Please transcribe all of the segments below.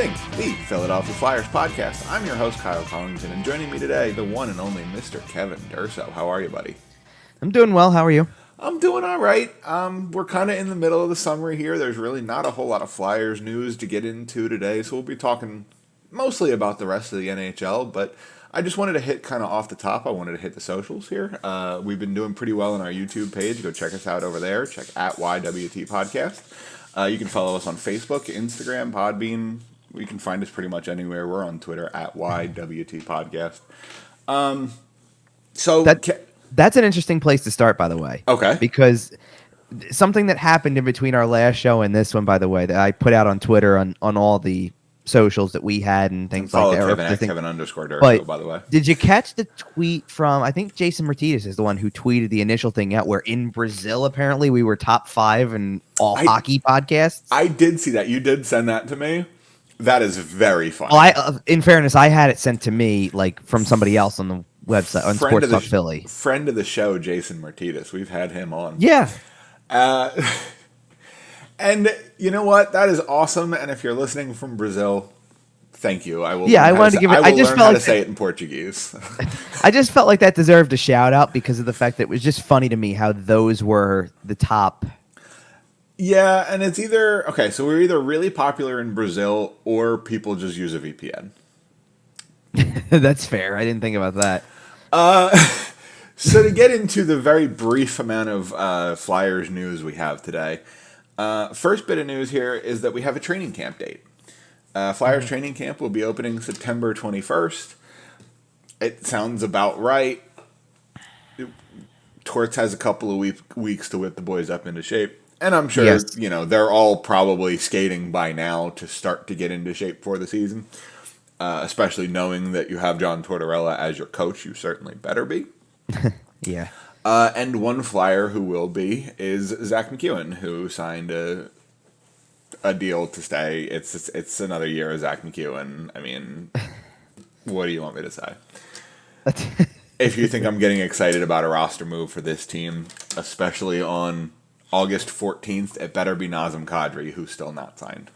listening, the Philadelphia Flyers podcast. I'm your host, Kyle Collington, and joining me today, the one and only Mr. Kevin Durso. How are you, buddy? I'm doing well. How are you? I'm doing all right. We're kind of in the middle of the summer here. There's really not a whole lot of Flyers news to get into today, so we'll be talking mostly about the rest of the NHL, but I just wanted to hit kind of off the top. I wanted to hit the socials here. We've been doing pretty well on our YouTube page. Go check us out over there. Check at YWT Podcast. You can follow us on Facebook, Instagram, Podbean. You can find us pretty much anywhere. We're on Twitter at YWT Podcast. That's an interesting place to start, by the way. Okay. Because something that happened in between our last show and this one, by the way, that I put out on Twitter on all the socials that we had and things like that. Kevin at Kevin_Durso, by the way. Did you catch the tweet from, I think Jason Martinez is the one who tweeted the initial thing out where in Brazil, apparently we were top 5 in all hockey podcasts? I did see that. You did send that to me. That is very funny. Well, in fairness, I had it sent to me like from somebody else on the website, on Sports Talk Philly. Friend of the show, Jason Martinez. We've had him on. Yeah. And you know what? That is awesome. And if you're listening from Brazil, thank you. I will. Yeah, I wanted to give it. I just learn how to say it in Portuguese. I just felt like that deserved a shout out because of the fact that it was just funny to me how those were the top. Yeah, and it's either okay. So we're either really popular in Brazil or people just use a VPN. That's fair. I didn't think about that. So to get into the very brief amount of Flyers news we have today. First bit of news here is that we have a training camp date. Flyers training camp will be opening September 21st. It sounds about right. Torts has a couple of weeks to whip the boys up into shape. And I'm sure, yes, they're all probably skating by now to start to get into shape for the season. Especially knowing that you have John Tortorella as your coach, you certainly better be. Yeah. And one Flyer who will be is Zach McEwen, who signed a deal to stay. It's another year of Zach McEwen. I mean, what do you want me to say? If you think I'm getting excited about a roster move for this team, especially on August 14th, it better be Nazem Kadri, who's still not signed.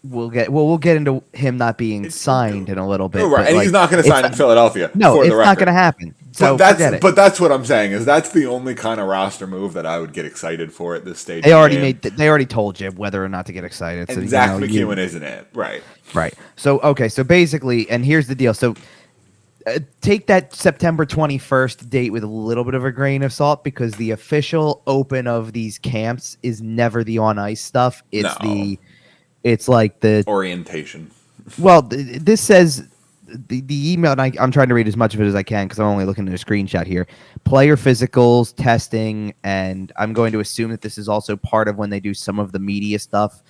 We'll get into him not being signed in a little bit. Oh, right, and he's not going to sign in Philadelphia. No, it's not going to happen. So but that's what I'm saying is that's the only kind of roster move that I would get excited for at this stage. They already told you whether or not to get excited. And so, Zach McEwen isn't it, right? Right. So so basically, and here's the deal. So take that September 21st date with a little bit of a grain of salt because the official open of these camps is never the on ice stuff. It's like the orientation. Well, this says the email, and I'm trying to read as much of it as I can because I'm only looking at a screenshot here. Player physicals, testing, and I'm going to assume that this is also part of when they do some of the media stuff.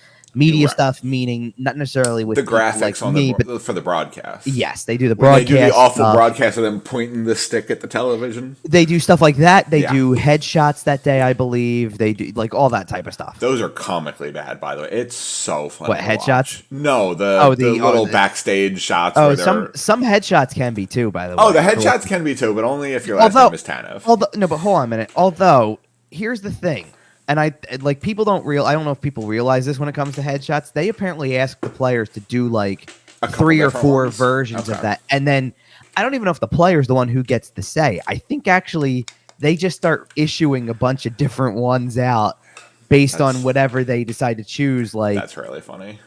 Stuff meaning not necessarily with the graphics like but for the broadcast. Yes, they do the broadcast. They do the awful broadcast of them pointing the stick at the television. They do stuff like that. They do headshots that day, I believe. They do like all that type of stuff. Those are comically bad, by the way. It's so funny. What, headshots? No, the little backstage shots. Oh, some headshots can be too, by the way. Oh, the headshots can be too, but only if your last name is Tanev. No, but hold on a minute. Although, here's the thing. And I don't know if people realize this when it comes to headshots. They apparently ask the players to do like 3 or 4 versions of that. And then I don't even know if the player's the one who gets the say. I think actually they just start issuing a bunch of different ones out based on whatever they decide to choose. Like, that's really funny.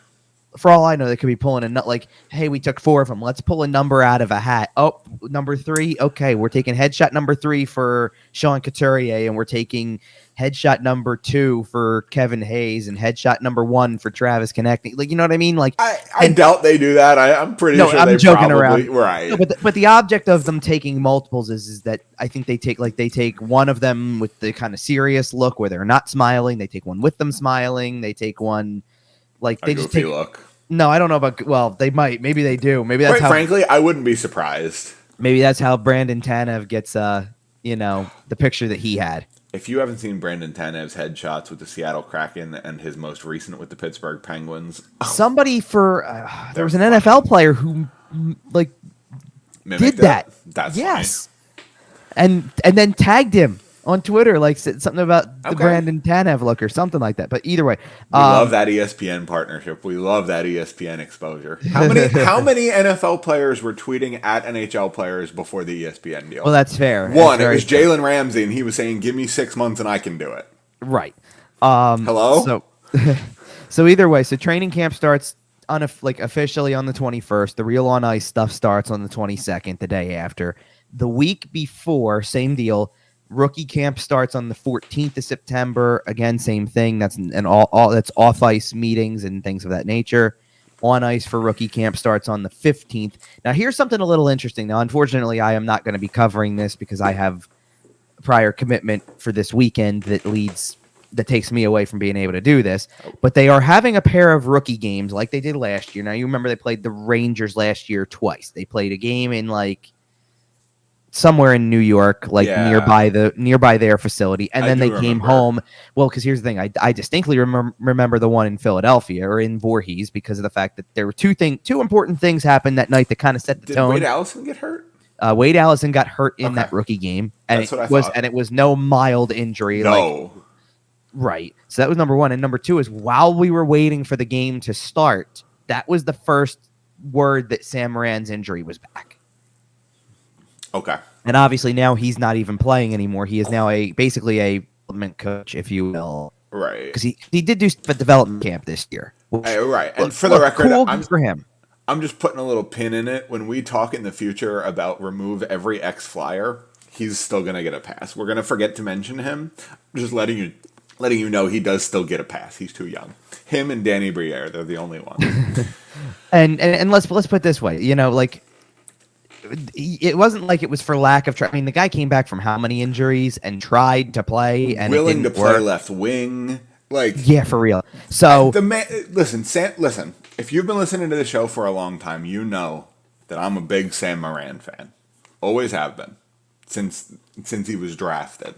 For all I know, they could be pulling a nut like, hey, we took 4 of them. Let's pull a number out of a hat. Oh, number 3. Okay, we're taking headshot number 3 for Sean Couturier, and we're taking headshot number 2 for Kevin Hayes, and headshot number 1 for Travis Konechny. Like, you know what I mean? Like, I doubt they do that. I'm pretty sure I'm they joking probably around. Right. No, but the object of them taking multiples is that I think they take one of them with the kind of serious look where they're not smiling. They take one with them smiling. They take one. Like they just take look. No, I don't know about. Well, they might. Maybe they do. Maybe that's frankly, I wouldn't be surprised. Maybe that's how Brandon Tanev gets. The picture that he had. If you haven't seen Brandon Tanev's headshots with the Seattle Kraken and his most recent with the Pittsburgh Penguins, somebody there was an NFL player who did that. That's yes, funny. And then tagged him on Twitter, like said something about the Brandon Tanev look or something like that. But either way, we love that ESPN partnership. We love that ESPN exposure. How many NFL players were tweeting at NHL players before the ESPN deal? Well, that's fair. One, it was Jalen Ramsey, and he was saying, "Give me 6 months, and I can do it." Right. Hello. So either way, so training camp starts officially on the 21st. The real on ice stuff starts on the 22nd, the day after. The week before, same deal. Rookie camp starts on the 14th of September. Again, same thing. That's that's off ice meetings and things of that nature. On ice for rookie camp starts on the 15th. Now, here's something a little interesting. Now, unfortunately, I am not going to be covering this because I have prior commitment for this weekend that takes me away from being able to do this. But they are having a pair of rookie games like they did last year. Now, you remember they played the Rangers last year twice. They played a game in somewhere in New York, nearby their facility, and then they came home. Well, because here's the thing, I distinctly remember the one in Philadelphia or in Voorhees because of the fact that there were two important things happened that night that kind of set the tone. Did Wade Allison get hurt? Wade Allison got hurt in that rookie game, and it was no mild injury. No. Right. So that was number one, and number two is while we were waiting for the game to start, that was the first word that Sam Moran's injury was back. Okay. And obviously now he's not even playing anymore. He is now basically a development coach, if you will. Right. Because he did do a development camp this year. Right. And for the record, cool for him. I'm just putting a little pin in it. When we talk in the future about remove every ex-Flyer, he's still going to get a pass. We're going to forget to mention him. I'm just letting you know he does still get a pass. He's too young. Him and Danny Briere, they're the only ones. and let's put it this way. It wasn't like it was for lack of try. I mean, the guy came back from how many injuries and tried to play and willing to play left wing. Yeah, for real. So listen. If you've been listening to the show for a long time, you know that I'm a big Sam Moran fan. Always have been since he was drafted.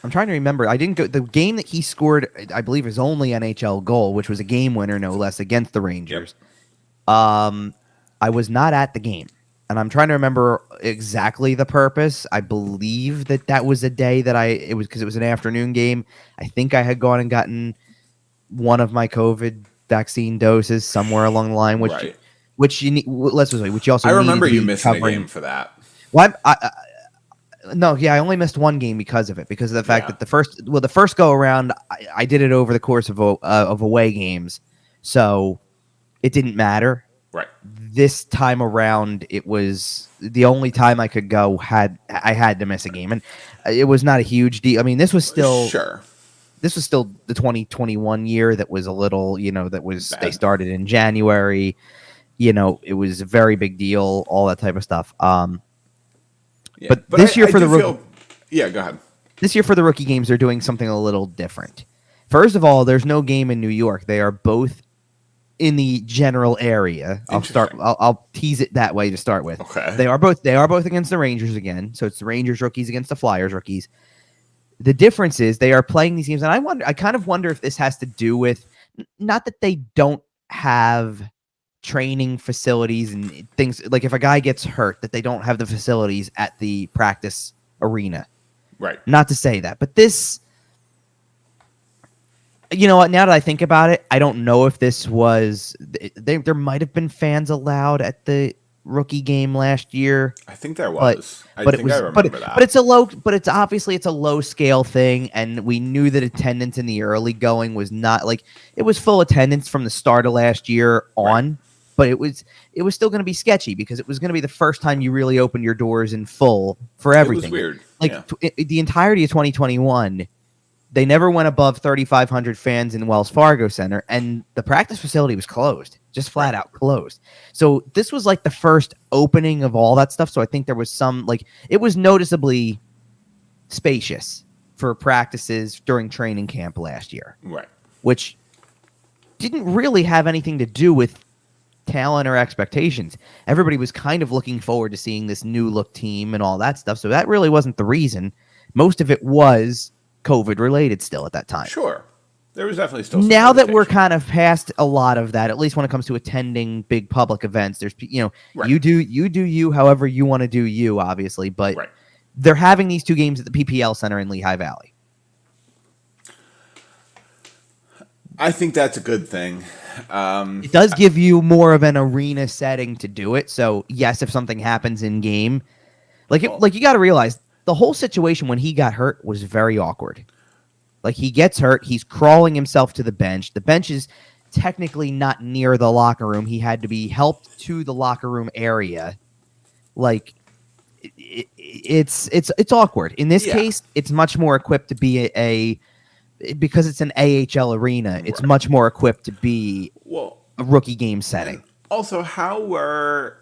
I'm trying to remember. I didn't go. The game that he scored, I believe, his only NHL goal, which was a game winner, no less, against the Rangers. Yep. I was not at the game. And I'm trying to remember exactly the purpose. I believe that was a day that it was because it was an afternoon game. I think I had gone and gotten one of my COVID vaccine doses somewhere along the line, which you need. Which you also. I remember you missing a game for that. Well, I only missed one game because of it, because of the fact that the first go around, I did it over the course of away games, so it didn't matter. Right. This time around, it was the only time I could go. I had to miss a game, and it was not a huge deal. I mean, this was still This was still the 2021 year. That was a little, bad. They started in January. It was a very big deal. All that type of stuff. But this year for the rookie, go ahead. This year for the rookie games, they're doing something a little different. First of all, there's no game in New York. They are both in the general area. I'll tease it that way to start with. Okay. They are both against the Rangers again. So it's the Rangers rookies against the Flyers rookies. The difference is they are playing these games, and I kind of wonder if this has to do with not that they don't have training facilities and things, like if a guy gets hurt, that they don't have the facilities at the practice arena. Right. Not to say that, but this, now that I think about it, I don't know if this was, there might have been fans allowed at the rookie game last year. I think there was. I remember that. But it's obviously a low scale thing, and we knew that attendance in the early going was not it was full attendance from the start of last year on. Right. But it was still going to be sketchy because it was going to be the first time you really opened your doors in full for everything. It was weird. The entirety of 2021, they never went above 3,500 fans in Wells Fargo Center, and the practice facility was closed, just flat out closed. So this was the first opening of all that stuff. So I think there was some it was noticeably spacious for practices during training camp last year, right? Which didn't really have anything to do with talent or expectations. Everybody was kind of looking forward to seeing this new look team and all that stuff. So that really wasn't the reason. Most of it was COVID related still at that time. Sure. There was definitely still now that we're kind of past a lot of that, at least when it comes to attending big public events, there's, right. you do you however you want to do you, obviously, but they're having these two games at the PPL Center in Lehigh Valley. I think that's a good thing. It does give you more of an arena setting to do it. So yes, if something happens in game, like you got to realize the whole situation when he got hurt was very awkward. Like he gets hurt, he's crawling himself to the bench. The bench is technically not near the locker room. He had to be helped to the locker room area. Like it's awkward. In this case, it's much more equipped to be because it's an AHL arena, it's much more equipped to be a rookie game setting. Also, how were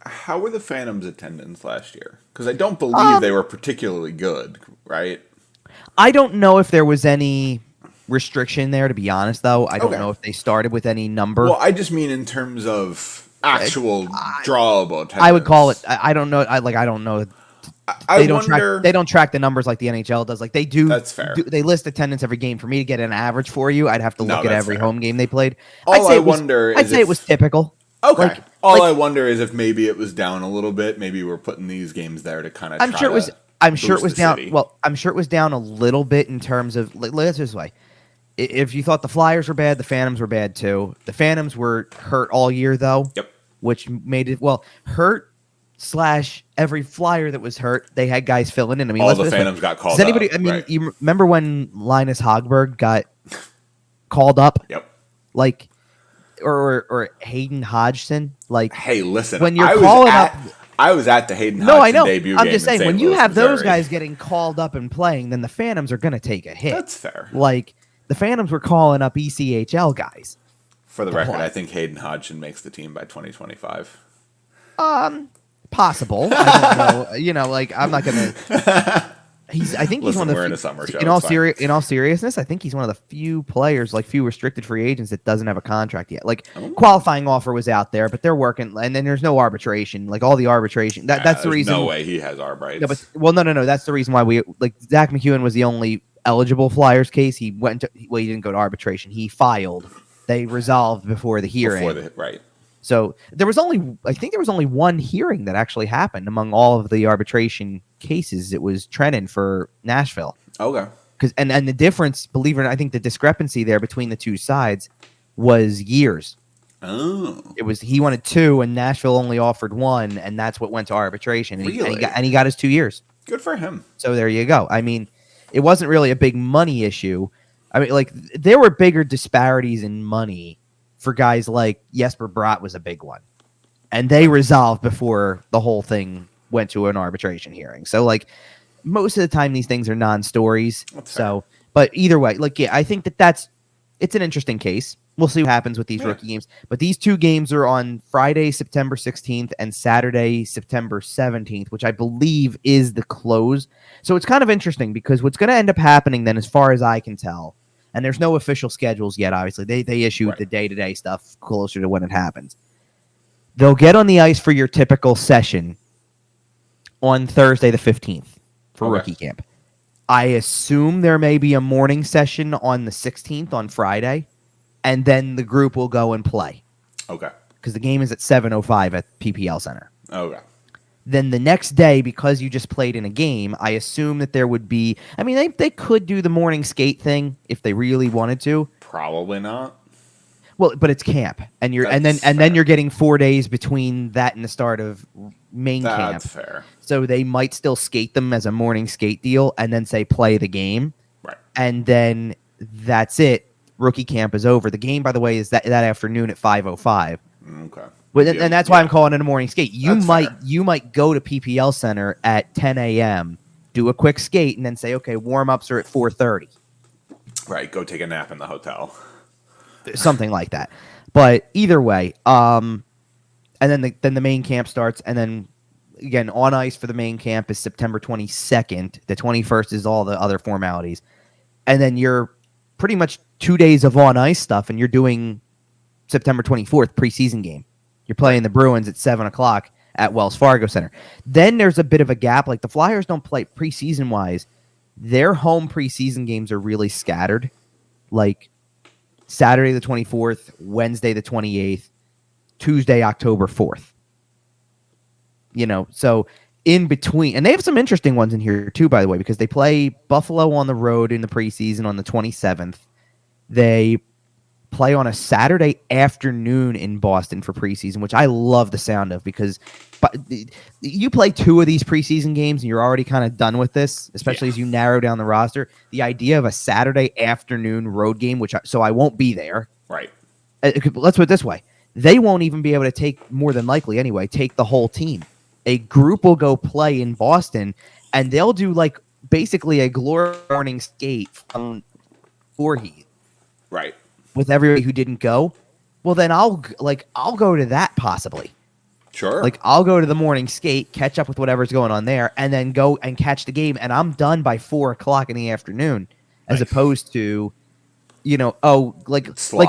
the Phantoms' attendance last year? Because I don't believe they were particularly good, right? I don't know if there was any restriction there, to be honest, though. I don't know if they started with any number. Well, I just mean in terms of actual drawable attendance. I would call it. I don't know. I don't know. They don't track the numbers like the NHL does. Like they do. That's fair. They list attendance every game. For me to get an average for you, I'd have to look at every home game they played. I'd say it was typical. Okay. I wonder is if maybe it was down a little bit. Maybe we're putting these games there to kind of. I'm sure it was down. Well, I'm sure it was down a little bit in terms of. Let's just way. If you thought the Flyers were bad, the Phantoms were bad too. The Phantoms were hurt all year though. Yep. Which made it hurt. / every Flyer that was hurt, they had guys filling in. I mean, all the Phantoms got called up. I mean, right. You remember when Linus Hogberg got called up? Yep. Like, or Hayden Hodgson. Like, hey, listen, when you're calling up, I was at the Hayden Hodgson debut game. I'm just saying, when you have Missouri. those guys getting called up and playing, then the Phantoms are going to take a hit. That's fair. Like, the Phantoms were calling up ECHL guys. For the record, I think Hayden Hodgson makes the team by 2025. Possible. I don't know. Like I'm not gonna. I think he's one of the. We're in a summer show. In all seriousness, I think he's one of the few players, like few restricted free agents, that doesn't have a contract yet. Like qualifying offer was out there, but they're working, and then there's no arbitration. Like all the arbration. That's the reason. No way he has arb rights. No, no. That's the reason why we Zach McEwen was the only eligible Flyers case. He he didn't go to arbitration. He filed. They resolved before the hearing. Right. So there was only one hearing that actually happened among all of the arbitration cases. It was Trenton for Nashville. Okay. And the difference, believe it or not, I think the discrepancy there between the two sides was years. Oh. It was he wanted 2 and Nashville only offered 1, and that's what went to arbitration. And, really? he got his 2 years. Good for him. So there you go. I mean, it wasn't really a big money issue. I mean, like there were bigger disparities in money for guys like Jesper Bratt was a big one. And they resolved before the whole thing went to an arbitration hearing. So, like, most of the time these things are non-stories. So, but either way, like, yeah, I think it's an interesting case. We'll see what happens with these rookie games. But these 2 games are on Friday, September 16th and Saturday, September 17th, which I believe is the close. So it's kind of interesting because what's going to end up happening then, as far as I can tell, and there's no official schedules yet, obviously. They issue the day-to-day stuff closer to when it happens. They'll get on the ice for your typical session on Thursday the 15th for rookie camp. I assume there may be a morning session on the 16th on Friday, and then the group will go and play. Okay. Because the game is at 7:05 at PPL Center. Okay. Then the next day, because you just played in a game, I assume that there would be... I mean, they could do the morning skate thing if they really wanted to. Probably not. Well, but it's camp, and then you're getting 4 days between that and the start of main camp. That's fair. So they might still skate them as a morning skate deal, and then say play the game. Right. And then that's it. Rookie camp is over. The game, by the way, is that afternoon at 5:05. Okay. But and that's why I'm calling it a morning skate. You That's might go to PPL Center at 10 a.m., do a quick skate, and then say, okay, warm-ups are at 4:30. Right, go take a nap in the hotel. Something like that. But either way, and then the main camp starts, and then again on ice for the main camp is September 22nd. The 21st is all the other formalities, and then you're pretty much 2 days of on ice stuff, and you're doing September 24th preseason game. You're playing the Bruins at 7:00 at Wells Fargo Center. Then there's a bit of a gap. Like the Flyers don't play preseason wise. Their home preseason games are really scattered. Like Saturday the 24th, Wednesday the 28th, Tuesday, October 4th. You know, so in between, and they have some interesting ones in here too, by the way, because they play Buffalo on the road in the preseason on the 27th. They play on a Saturday afternoon in Boston for preseason, which I love the sound of, because you play 2 of these preseason games and you're already kind of done with this, especially as you narrow down the roster. The idea of a Saturday afternoon road game, so I won't be there. Right. Let's put it this way. They won't even be able to take, more than likely anyway, take the whole team. A group will go play in Boston, and they'll do like basically a glory morning skate from Voorhees. Right. With everybody who didn't go. Well, then I'll go to that possibly. Sure. Like, I'll go to the morning skate, catch up with whatever's going on there, and then go and catch the game, and I'm done by 4:00 in the afternoon, as opposed to, like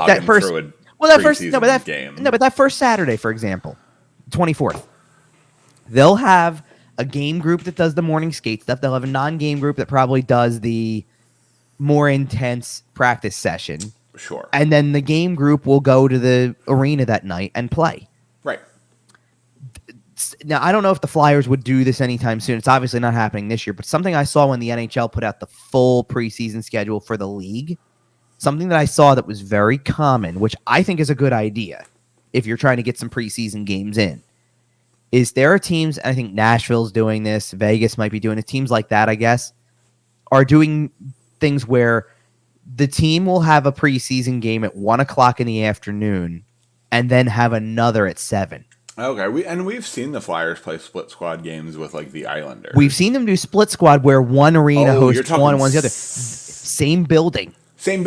that first. Game. But that first Saturday, for example, 24th, they'll have a game group that does the morning skate stuff. They'll have a non-game group that probably does the more intense practice session. Sure. And then the game group will go to the arena that night and play. Right. Now, I don't know if the Flyers would do this anytime soon. It's obviously not happening this year, but something I saw when the NHL put out the full preseason schedule for the league, something that I saw that was very common, which I think is a good idea if you're trying to get some preseason games in, is there are teams, and I think Nashville's doing this, Vegas might be doing it, teams like that, I guess, are doing things where the team will have a preseason game at 1:00 in the afternoon and then have another at 7. Okay, we've seen the Flyers play split squad games with like the Islanders. We've seen them do split squad where one arena hosts one and one's the other. Same building. Same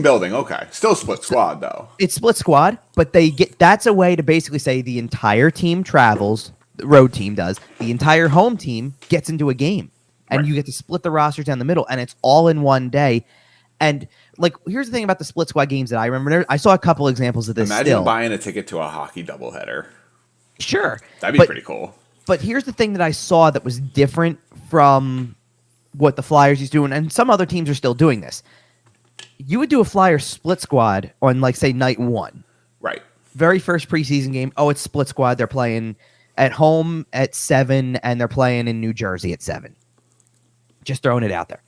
building. Okay, still split squad though. It's split squad, but that's a way to basically say the entire team travels. The road team does. The entire home team gets into a game, and you get to split the rosters down the middle, and it's all in one day. And like, here's the thing about the split squad games that I remember. I saw a couple examples of this. Imagine buying a ticket to a hockey doubleheader. Sure. That'd be pretty cool. But here's the thing that I saw that was different from what the Flyers used to do, and some other teams are still doing this. You would do a Flyers split squad on, like, say, night 1. Right. Very first preseason game. Oh, it's split squad. They're playing at home at 7, and they're playing in New Jersey at 7. Just throwing it out there.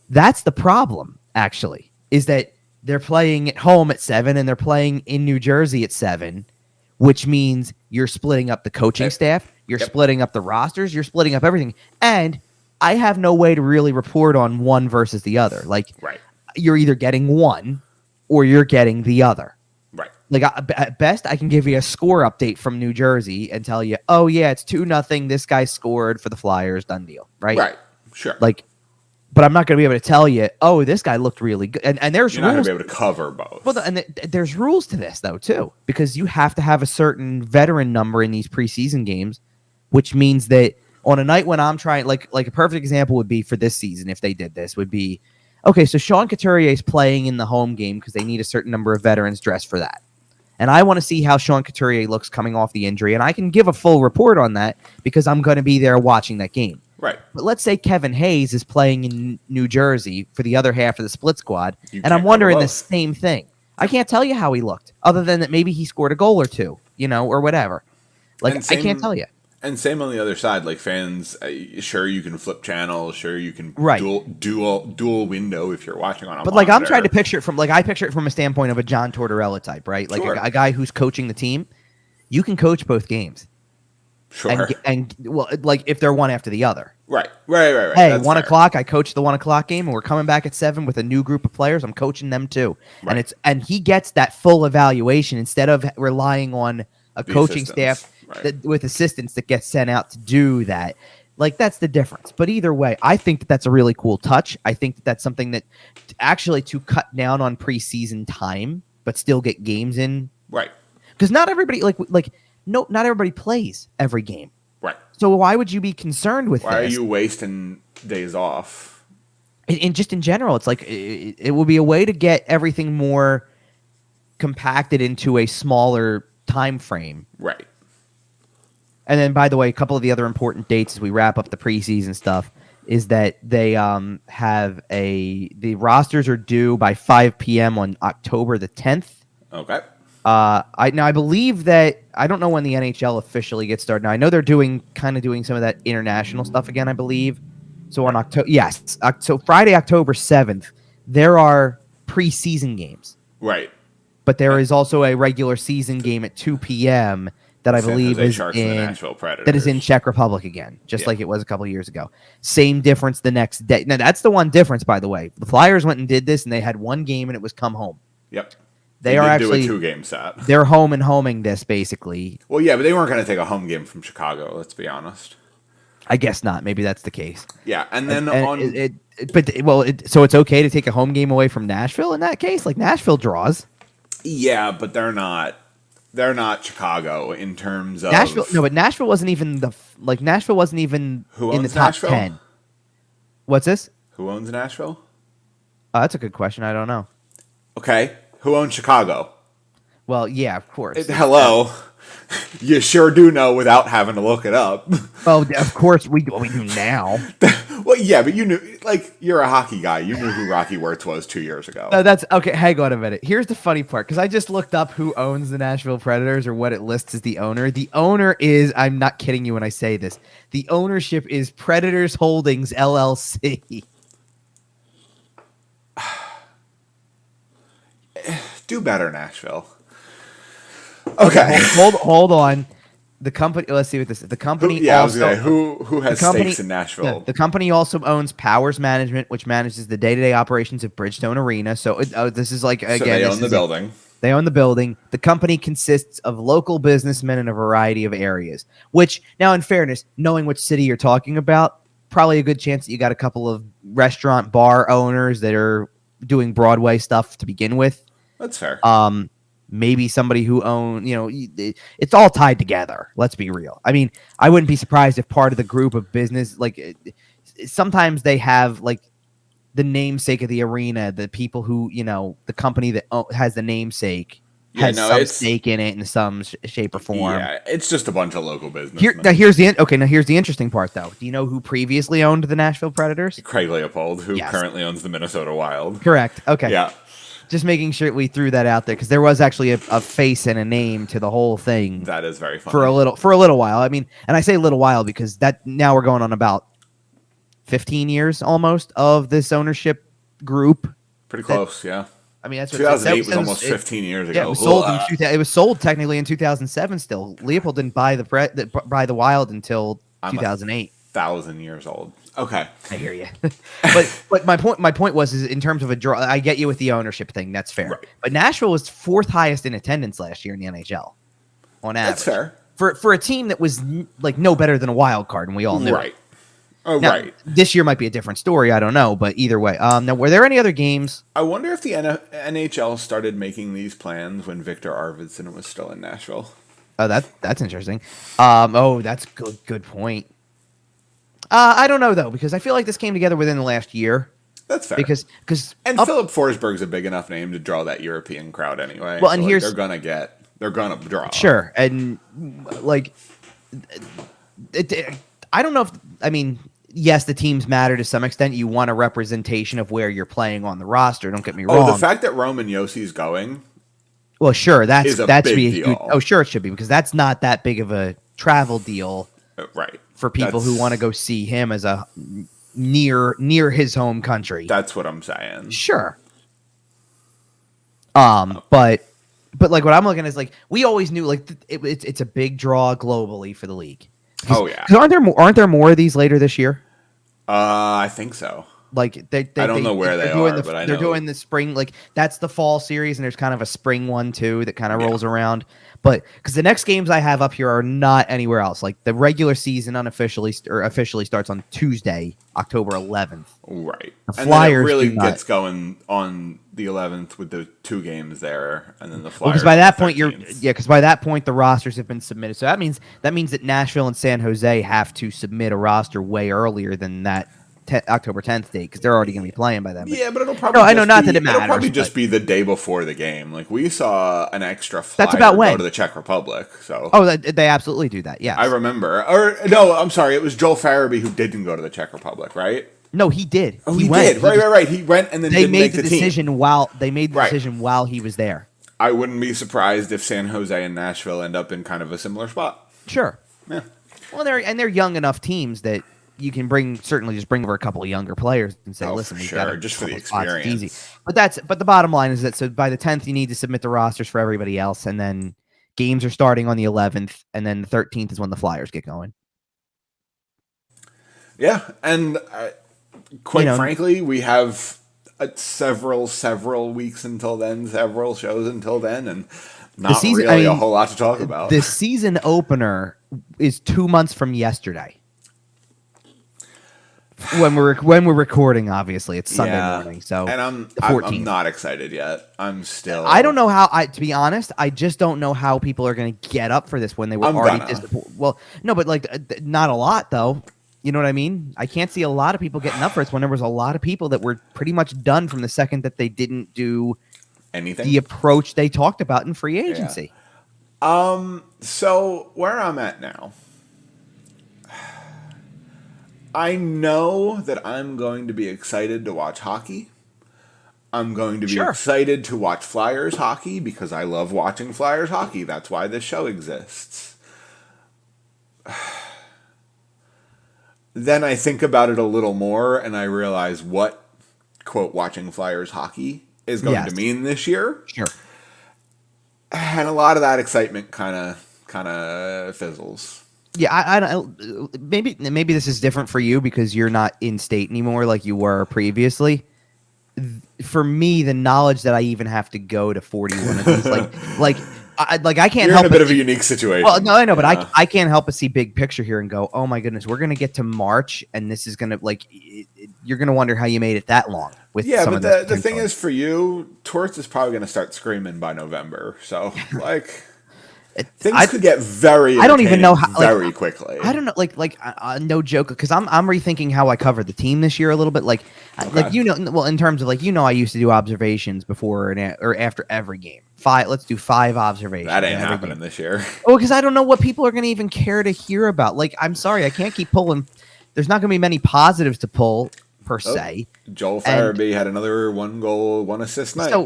That's the problem, actually, is that they're playing at home at 7, and they're playing in New Jersey at 7, which means you're splitting up the coaching staff, you're splitting up the rosters, you're splitting up everything. And I have no way to really report on one versus the other. Like, you're either getting one or you're getting the other. Right. Like, at best, I can give you a score update from New Jersey and tell you, oh, yeah, it's 2-0. This guy scored for the Flyers. Done deal. Right? Right. Sure. Like, but I'm not going to be able to tell you, oh, this guy looked really good. And there's You're rules. not going to be able to cover both. Well, and there's rules to this, though, too, because you have to have a certain veteran number in these preseason games, which means that on a night when I'm trying, like a perfect example would be for this season, if they did this, would be, okay, so Sean Couturier is playing in the home game because they need a certain number of veterans dressed for that. And I want to see how Sean Couturier looks coming off the injury, and I can give a full report on that because I'm going to be there watching that game. Right. But let's say Kevin Hayes is playing in New Jersey for the other half of the split squad, and I'm wondering the same thing. I can't tell you how he looked, other than that maybe he scored a goal or two, or whatever. Like, I can't tell you. And same on the other side. Like, fans, sure, you can flip channels. Sure, you can dual window if you're watching on a monitor. Like, I'm trying to picture it from, like, I picture it from a standpoint of a John Tortorella type, right? Like, a guy who's coaching the team. You can coach both games. Sure. And well, like, if they're one after the other. Right. Hey, that's 1:00, I coached the 1:00 game, and we're coming back at 7 with a new group of players. I'm coaching them too. Right. And he gets that full evaluation instead of relying on a coaching staff with assistants that get sent out to do that. Like, that's the difference. But either way, I think that's a really cool touch. I think that's something that actually to cut down on preseason time, but still get games in. Right. Because not everybody not everybody plays every game. Right. So why would you be concerned with this? Why are you wasting days off? And just in general, it's like it will be a way to get everything more compacted into a smaller time frame. Right. And then, by the way, a couple of the other important dates as we wrap up the preseason stuff is that they have the rosters are due by 5 p.m. on October the 10th. Okay. I believe that I don't know when the NHL officially gets started. Now I know they're doing some of that international stuff again. I believe so on October. Yes, so Friday, October 7th, there are preseason games. Right. But there is also a regular season game at 2 p.m. that I believe is in Czech Republic again, just like it was a couple of years ago. Same difference the next day. Now that's the one difference, by the way. The Flyers went and did this, and they had one game, and it was come home. Yep. They are actually do a 2-game set. They're home and homing this basically. Well, yeah, but they weren't going to take a home game from Chicago. Let's be honest. I guess not. Maybe that's the case. Yeah, and then so it's okay to take a home game away from Nashville in that case. Like Nashville draws. Yeah, but they're not Chicago in terms of Nashville. No, but Nashville wasn't even in the top Nashville? 10. What's this? Who owns Nashville? That's a good question. I don't know. Okay, who owns Chicago? Well, yeah, of course. Hello. You sure do know without having to look it up. Oh, of course we do now. Well, yeah, but you knew, like, you're a hockey guy. You knew who Rocky Wirtz was 2 years ago. No, that's okay. Hang on a minute. Here's the funny part, because I just looked up who owns the Nashville Predators or what it lists as the owner. The owner is, I'm not kidding you when I say this, the ownership is Predators Holdings LLC. Do better, Nashville. Okay. Hold on. The company. Let's see what this is. The company. Who has stakes in Nashville? Yeah, the company also owns Powers Management, which manages the day-to-day operations of Bridgestone Arena. So this is like again. So they own the building. They own the building. The company consists of local businessmen in a variety of areas. Which now, in fairness, knowing which city you're talking about, probably a good chance that you got a couple of restaurant bar owners that are doing Broadway stuff to begin with. That's fair. Maybe somebody who it's all tied together. Let's be real. I mean, I wouldn't be surprised if part of the group of business, like sometimes they have like the namesake of the arena, the people who, the company that has the namesake has some stake in it in some shape or form. Yeah, it's just a bunch of local business. Here's the interesting part, though. Do you know who previously owned the Nashville Predators? Craig Leopold, who currently owns the Minnesota Wild. Correct. Okay. Yeah. Just making sure we threw that out there because there was actually a face and a name to the whole thing. That is very funny. For a little while. I mean, and I say a little while because that now we're going on about 15 years almost of this ownership group. Pretty close, yeah. I mean, that's 2008 was almost 15 years ago. Yeah, it was sold technically in 2007. Still, Leopold didn't buy the Wild until 2008. 1,000 years old. Okay, I hear you. but my point was is in terms of a draw. I get you with the ownership thing. That's fair. Right. But Nashville was fourth highest in attendance last year in the NHL on average. That's fair for a team that was like no better than a wild card, and we all knew right. It. Oh, now, right. This year might be a different story. I don't know, but either way. Now, were there any other games? I wonder if the NHL started making these plans when Victor Arvidsson was still in Nashville. Oh, that's interesting. That's good point. I don't know though, because I feel like this came together within the last year. That's fair. Because Philip Forsberg's a big enough name to draw that European crowd anyway. Well, and so they're gonna draw. Sure, and like, I don't know if yes, the teams matter to some extent. You want a representation of where you're playing on the roster. Don't get me wrong. Oh, the fact that Roman Yossi's going. Well, sure, that's big deal. Oh, sure, it should be because that's not that big of a travel deal, right? For people who want to go see him as a near his home country. That's what I'm saying. Sure. But like what I'm looking at is like we always knew like it's a big draw globally for the league. Oh yeah. Because aren't there more of these later this year? I think so. Like I don't know where they are, but I know they're doing the spring. Like that's the fall series, and there's kind of a spring one too that kind of rolls around. But because the next games I have up here are not anywhere else. Like the regular season officially starts on Tuesday, October 11th. Right. The Flyers really gets going on the 11th with the 2 games there, and then the Flyers. Because by that point because by that point the rosters have been submitted. So that means that Nashville and San Jose have to submit a roster way earlier than that. October 10th date because they're already going to be playing by then. But yeah, but it'll probably it'll probably just be the day before the game. Like we saw an extra flyer that's about when? Go to the Czech Republic. So they absolutely do that. Yeah, I remember. Or no, I'm sorry, it was Joel Farabee who didn't go to the Czech Republic, right? No, he did. Oh, he went. Did. Right. He went and then they didn't made make the decision team. while they made the decision while he was there. I wouldn't be surprised if San Jose and Nashville end up in kind of a similar spot. Sure. Yeah. Well, they're young enough teams that you can certainly just bring over a couple of younger players and say, listen, we've got just for the experience. experience. Easy. But the bottom line is that so by the 10th you need to submit the rosters for everybody else, and then games are starting on the 11th, and then the 13th is when the Flyers get going. Yeah, and quite frankly, we have several weeks until then, several shows until then, and not really a whole lot to talk about. The season opener is 2 months from yesterday. When we're recording, obviously it's Sunday morning. So, and I'm not excited yet. I'm still. I don't know how. To be honest, I just don't know how people are going to get up for this when they were already disappointed. Well, no, but not a lot though. You know what I mean? I can't see a lot of people getting up for this when there was a lot of people that were pretty much done from the second that they didn't do anything. The approach they talked about in free agency. Yeah. So where I'm at now. I know that I'm going to be excited to watch hockey. I'm going to be excited to watch Flyers hockey because I love watching Flyers hockey. That's why this show exists. Then I think about it a little more and I realize what, quote, watching Flyers hockey is going to mean this year. Sure. And a lot of that excitement kind of fizzles. Yeah, I don't. Maybe this is different for you because you're not in state anymore like you were previously. For me, the knowledge that I even have to go to 41 of these, I can't. You're help in a bit of a unique situation. Well, no, I know, but I can't help but see big picture here and go, oh my goodness, we're gonna get to March, and this is gonna you're gonna wonder how you made it that long. With some but of the thing is, for you, Torts is probably gonna start screaming by November. So things could get very. I don't even know how very quickly. I don't know, no joke, because I'm rethinking how I cover the team this year a little bit. In terms of I used to do observations before or after every game. Let's do 5 observations. That ain't happening this year. Oh, because I don't know what people are going to even care to hear about. I'm sorry, I can't keep pulling. There's not going to be many positives to pull per se. Joel Farabee had another 1 goal, 1 assist night. So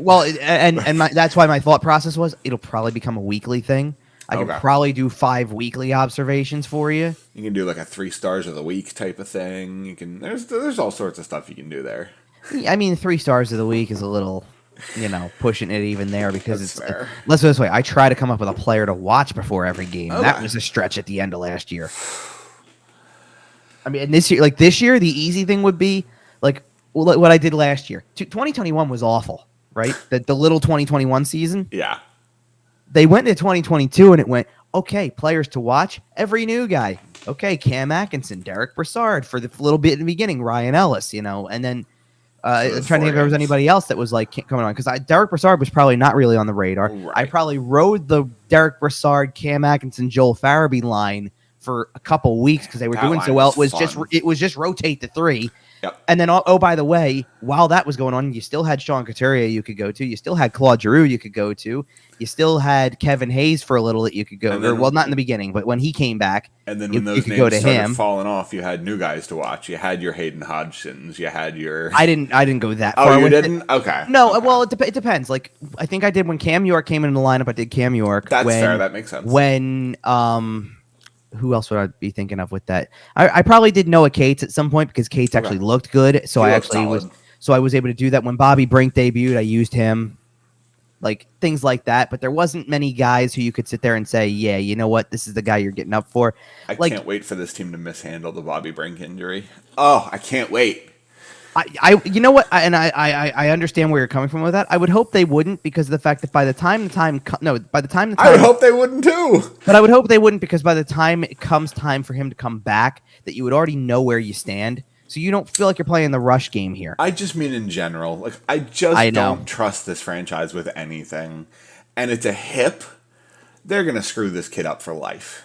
that's why my thought process was it'll probably become a weekly thing. I can probably do 5 weekly observations for you. You can do a 3 stars of the week type of thing. You can there's all sorts of stuff you can do there. I mean, 3 stars of the week is a little, pushing it even there because That's it's. fair. Let's go this way. I try to come up with a player to watch before every game. That was a stretch at the end of last year. I mean, this year, the easy thing would be what I did last year. 2021 was awful, right? The little 2021 season. Yeah. They went into 2022 and it went, okay, players to watch, every new guy. Okay, Cam Atkinson, Derek Brassard for the little bit in the beginning, Ryan Ellis, and then trying to think if there was anybody else that was coming on, because Derek Brassard was probably not really on the radar. Right. I probably rode the Derek Brassard, Cam Atkinson, Joel Farabee line for a couple weeks because they were doing so well. It was just rotate the 3. Yep. And then, by the way, while that was going on, you still had Sean Couturier you could go to. You still had Claude Giroux you could go to. You still had Kevin Hayes for a little that you could go to. Well, not in the beginning, but when he came back, and then when those names started falling off, you had new guys to watch. You had your Hayden Hodgsons. You had your. I didn't go that far. Oh, you didn't? Okay. No, okay. Well, it depends. I think I did when Cam York came into the lineup. I did Cam York. That's fair. That makes sense. When who else would I be thinking of with that? I probably did Noah Cates at some point because Cates actually looked good. So I was able to do that. When Bobby Brink debuted, I used him. Things like that. But there wasn't many guys who you could sit there and say, yeah, you know what? This is the guy you're getting up for. I can't wait for this team to mishandle the Bobby Brink injury. Oh, I can't wait. You know what? I understand where you're coming from with that. I would hope they wouldn't because of the fact that by the time I would hope they wouldn't too. But I would hope they wouldn't because by the time it comes time for him to come back, that you would already know where you stand. So you don't feel like you're playing the rush game here. I just mean in general. I don't trust this franchise with anything. And it's a hip. They're going to screw this kid up for life.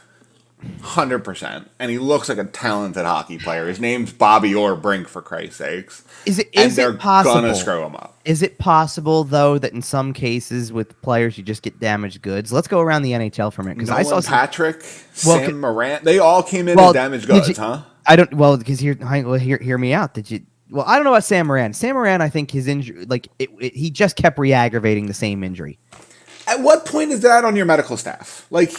100%. And he looks like a talented hockey player. His name's Bobby Orr Brink, for Christ's sakes. Is it possible? They're going to screw him up. Is it possible, though, that in some cases with players you just get damaged goods? Let's go around the NHL for a minute. Nolan Patrick, Sam Morant, they all came in as damaged goods, huh? I don't. Well, because hear me out. Did you? Well, I don't know about Sam Moran. Sam Moran, I think his injury, he just kept re-aggravating the same injury. At what point is that on your medical staff? Like,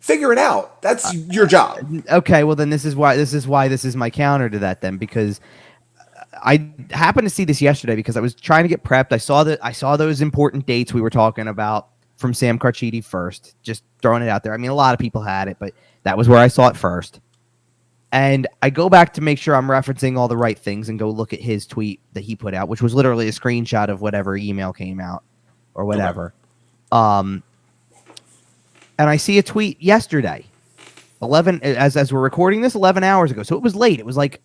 figure it out. That's your job. Okay, well then this is why this is my counter to that then, because I happened to see this yesterday because I was trying to get prepped. I saw those important dates we were talking about from Sam Carchidi first. Just throwing it out there. I mean, a lot of people had it, but that was where I saw it first. And I go back to make sure I'm referencing all the right things and go look at his tweet that he put out, which was literally a screenshot of whatever email came out or whatever. Okay. And I see a tweet yesterday, 11 as we're recording this, 11 hours ago. So it was late. It was like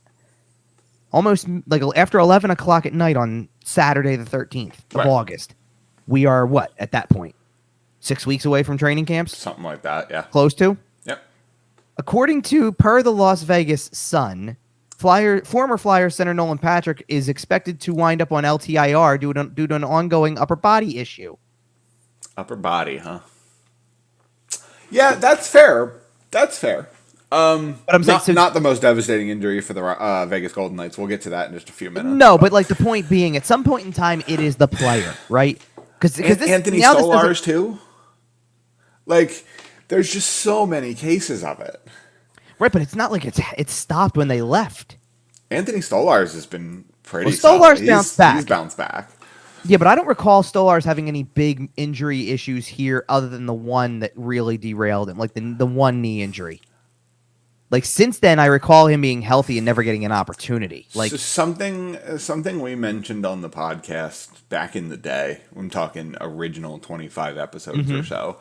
almost like after 11 o'clock at night on Saturday the 13th of August. We are what at that point? 6 weeks away from training camps? Something like that, yeah. Close to? Yep. According to per the Las Vegas Sun, former Flyers center Nolan Patrick is expected to wind up on LTIR due to an ongoing upper body issue. Upper body, huh? Yeah, that's fair. That's fair. But I'm saying not the most devastating injury for the Vegas Golden Knights. We'll get to that in just a few minutes. No, but like the point being, at some point in time, it is the player, right? Because Anthony Stolarz too. Like, there's just so many cases of it. Right, but it's not like it's stopped when they left. Anthony Stolarz has been pretty. Stolarz bounced back. He's bounced back. Yeah, but I don't recall Stolarz having any big injury issues here, other than the one that really derailed him, like the one knee injury. Like since then, I recall him being healthy and never getting an opportunity. Like so something we mentioned on the podcast back in the day, I'm talking original 25 episodes or so,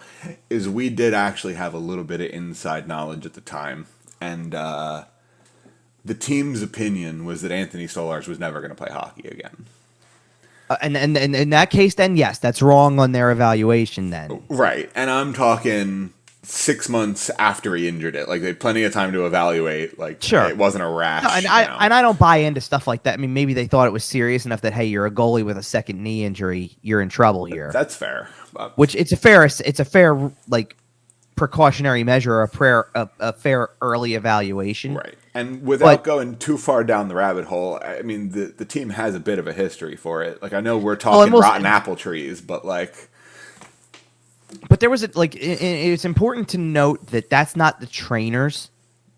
is we did actually have a little bit of inside knowledge at the time, and the team's opinion was that Anthony Stolarz was never going to play hockey again. And in that case, then yes, that's wrong on their evaluation. Then right, and I'm talking 6 months after he injured it. Like, they had plenty of time to evaluate. Like, sure, it wasn't a rash. No, and I don't buy into stuff like that. I mean, maybe they thought it was serious enough that, hey, you're a goalie with a second knee injury, you're in trouble here. That's fair. Which it's a fair like precautionary measure, a fair early evaluation. Right. And without going too far down the rabbit hole, I mean, the team has a bit of a history for it. Like, I know we're talking rotten apple trees, but like. But there was it's important to note that that's not the trainers.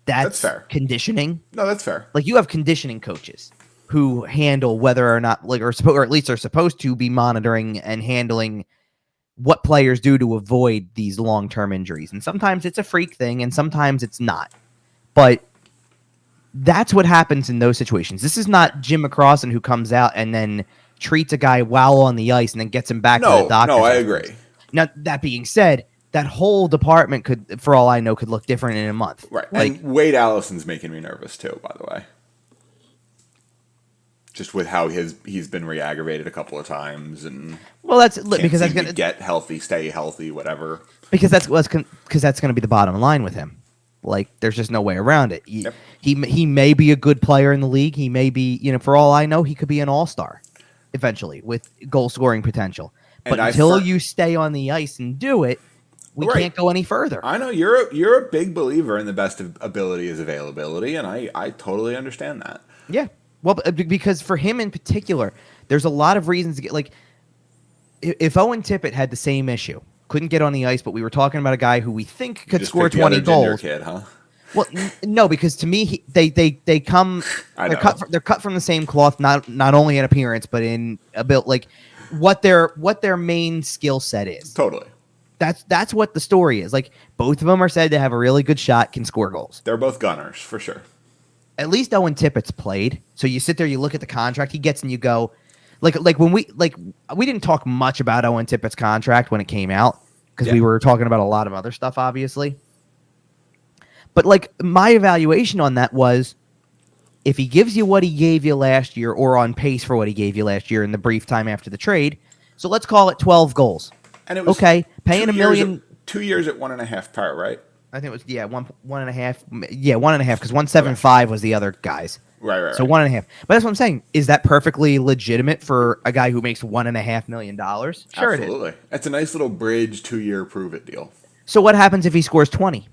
That's fair. Conditioning. No, that's fair. Like, you have conditioning coaches who handle whether or not, like, or at least are supposed to be monitoring and handling what players do to avoid these long-term injuries. And sometimes it's a freak thing, and sometimes it's not. But that's what happens in those situations. This is not Jim McCrossan who comes out and then treats a guy while on the ice and then gets him back to the doctor. No, I agree. Now, that being said, that whole department could, for all I know, could look different in a month. Right. Like, and Wade Allison's making me nervous too, by the way. Just with how he's been re-aggravated a couple of times, and that's because that's going to get healthy, stay healthy, whatever. Because that's going to be the bottom line with him. Like, there's just no way around it. He may be a good player in the league. He may be, for all I know, he could be an all-star eventually with goal scoring potential. But until you stay on the ice and do it, we can't go any further. I know you're a big believer in the best of ability is availability, and I totally understand that. Yeah. Well, because for him in particular, there's a lot of reasons to get, like, if Owen Tippett had the same issue, couldn't get on the ice, but we were talking about a guy who we think could score 20 goals. Kid, huh? Well, no, because to me, they're cut from the same cloth, not only in appearance, but in a bit, like, what their main skill set is. Totally. That's what the story is. Like, both of them are said to have a really good shot, can score goals. They're both gunners, for sure. At least Owen Tippett's played. So you sit there, you look at the contract he gets, and you go, like when we didn't talk much about Owen Tippett's contract when it came out, because we were talking about a lot of other stuff, obviously. But, like, my evaluation on that was, if he gives you what he gave you last year, or on pace for what he gave you last year in the brief time after the trade, so let's call it 12 goals. And it was okay, paying $1 million. 2 years at 1.5 power, right? I think it was one and a half. Yeah, 1.5, because 1.75 was the other guys. Right. So 1.5. But that's what I'm saying. Is that perfectly legitimate for a guy who makes $1.5 million? Sure, absolutely. It is. That's a nice little bridge 2-year prove it deal. So what happens if he scores 20?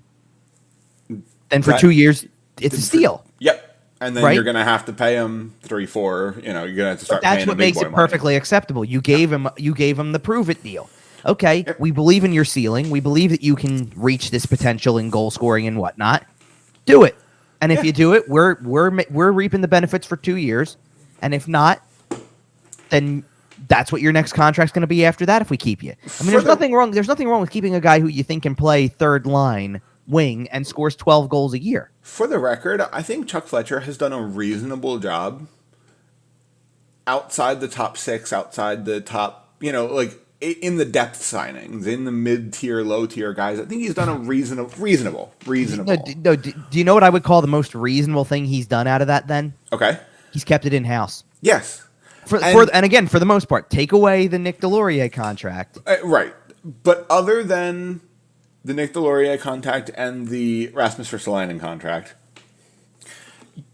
Then for 2 years, it's a steal. Yep. And then you're going to have to pay him 3-4. You're going to have to start paying him. That's what makes it perfectly acceptable. You gave him the prove it deal. Okay, we believe in your ceiling. We believe that you can reach this potential in goal scoring and whatnot. Do it. And if you do it, we're reaping the benefits for 2 years. And if not, then that's what your next contract's going to be after that if we keep you. I mean, there's nothing wrong. There's nothing wrong with keeping a guy who you think can play third line wing and scores 12 goals a year. For the record, I think Chuck Fletcher has done a reasonable job outside the top 6, outside the top, like in the depth signings, in the mid-tier, low-tier guys. I think he's done a reasonable. No, do you know what I would call the most reasonable thing he's done out of that then? Okay. He's kept it in-house. Yes. And again, for the most part, take away the Nick Delorier contract. Right. But other than the Nick Delorier contract and the Rasmus Ristolainen contract,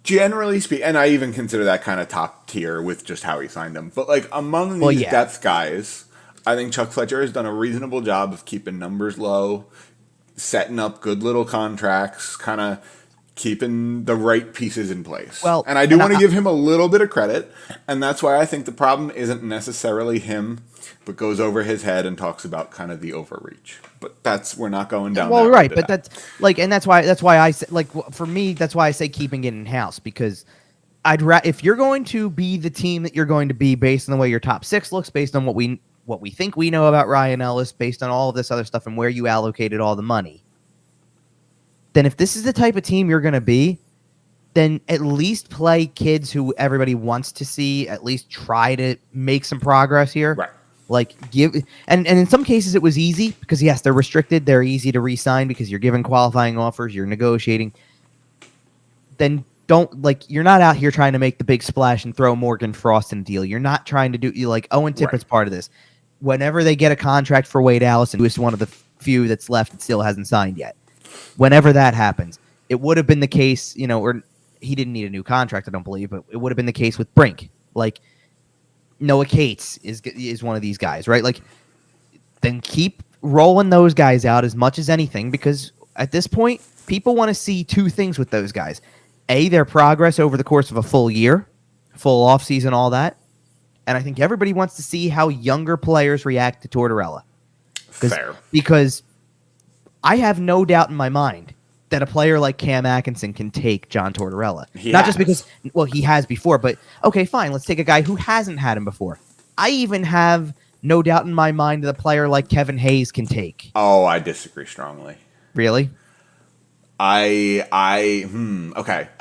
generally speaking, and I even consider that kind of top tier with just how he signed them, but like among these depth guys, I think Chuck Fletcher has done a reasonable job of keeping numbers low, setting up good little contracts, kind of keeping the right pieces in place. Well, and I do want to give him a little bit of credit, and that's why I think the problem isn't necessarily him, but goes over his head and talks about kind of the overreach. But we're not going down. Well, right, but that's like, and that's why I say, like, for me, that's why I say keeping it in house, because if you're going to be the team that you're going to be based on the way your top 6 looks, based on what we think we know about Ryan Ellis, based on all of this other stuff and where you allocated all the money, then if this is the type of team you're going to be, then at least play kids who everybody wants to see, at least try to make some progress here. Right. Like and in some cases it was easy because yes, they're restricted, they're easy to re-sign because you're given qualifying offers, you're negotiating. Then you're not out here trying to make the big splash and throw Morgan Frost in a deal. You're not trying to do like Owen Tippett's part of this. Whenever they get a contract for Wade Allison, who is one of the few that's left that still hasn't signed yet. Whenever that happens, it would have been the case, or he didn't need a new contract, I don't believe, but it would have been the case with Brink. Like Noah Cates is one of these guys, right? Like, then keep rolling those guys out as much as anything, because at this point, people want to see 2 things with those guys. A, their progress over the course of a full year, full offseason, all that. And I think everybody wants to see how younger players react to Tortorella. Fair. Because I have no doubt in my mind that a player like Cam Atkinson can take John Tortorella. Just because, he has before, but okay, fine. Let's take a guy who hasn't had him before. I even have no doubt in my mind that a player like Kevin Hayes can take. Oh, I disagree strongly. Really? Okay.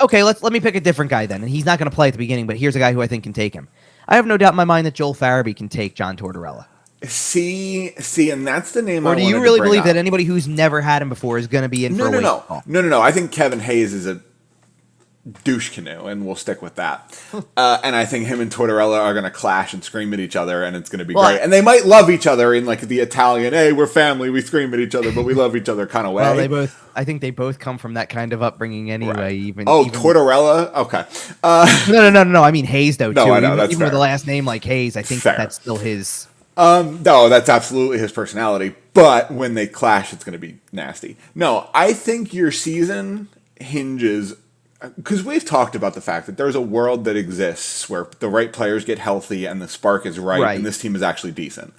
Okay, let me pick a different guy then. And he's not going to play at the beginning, but here's a guy who I think can take him. I have no doubt in my mind that Joel Farabee can take John Tortorella. See, and that's the name. Or do you really believe that anybody who's never had him before is going to be in for a wake call? No. I think Kevin Hayes is a douche canoe, and we'll stick with that. And I think him and Tortorella are going to clash and scream at each other, and it's going to be great. And they might love each other in like the Italian, hey, we're family, we scream at each other, but we love each other kind of way. Well, I think they both come from that kind of upbringing anyway. Right. Even Tortorella? Okay. No. I mean Hayes though too. I know, even with a last name like Hayes, I think that's still his. No, that's absolutely his personality. But when they clash, it's going to be nasty. No, I think your season hinges, because we've talked about the fact that there's a world that exists where the right players get healthy and the spark is right. And this team is actually decent.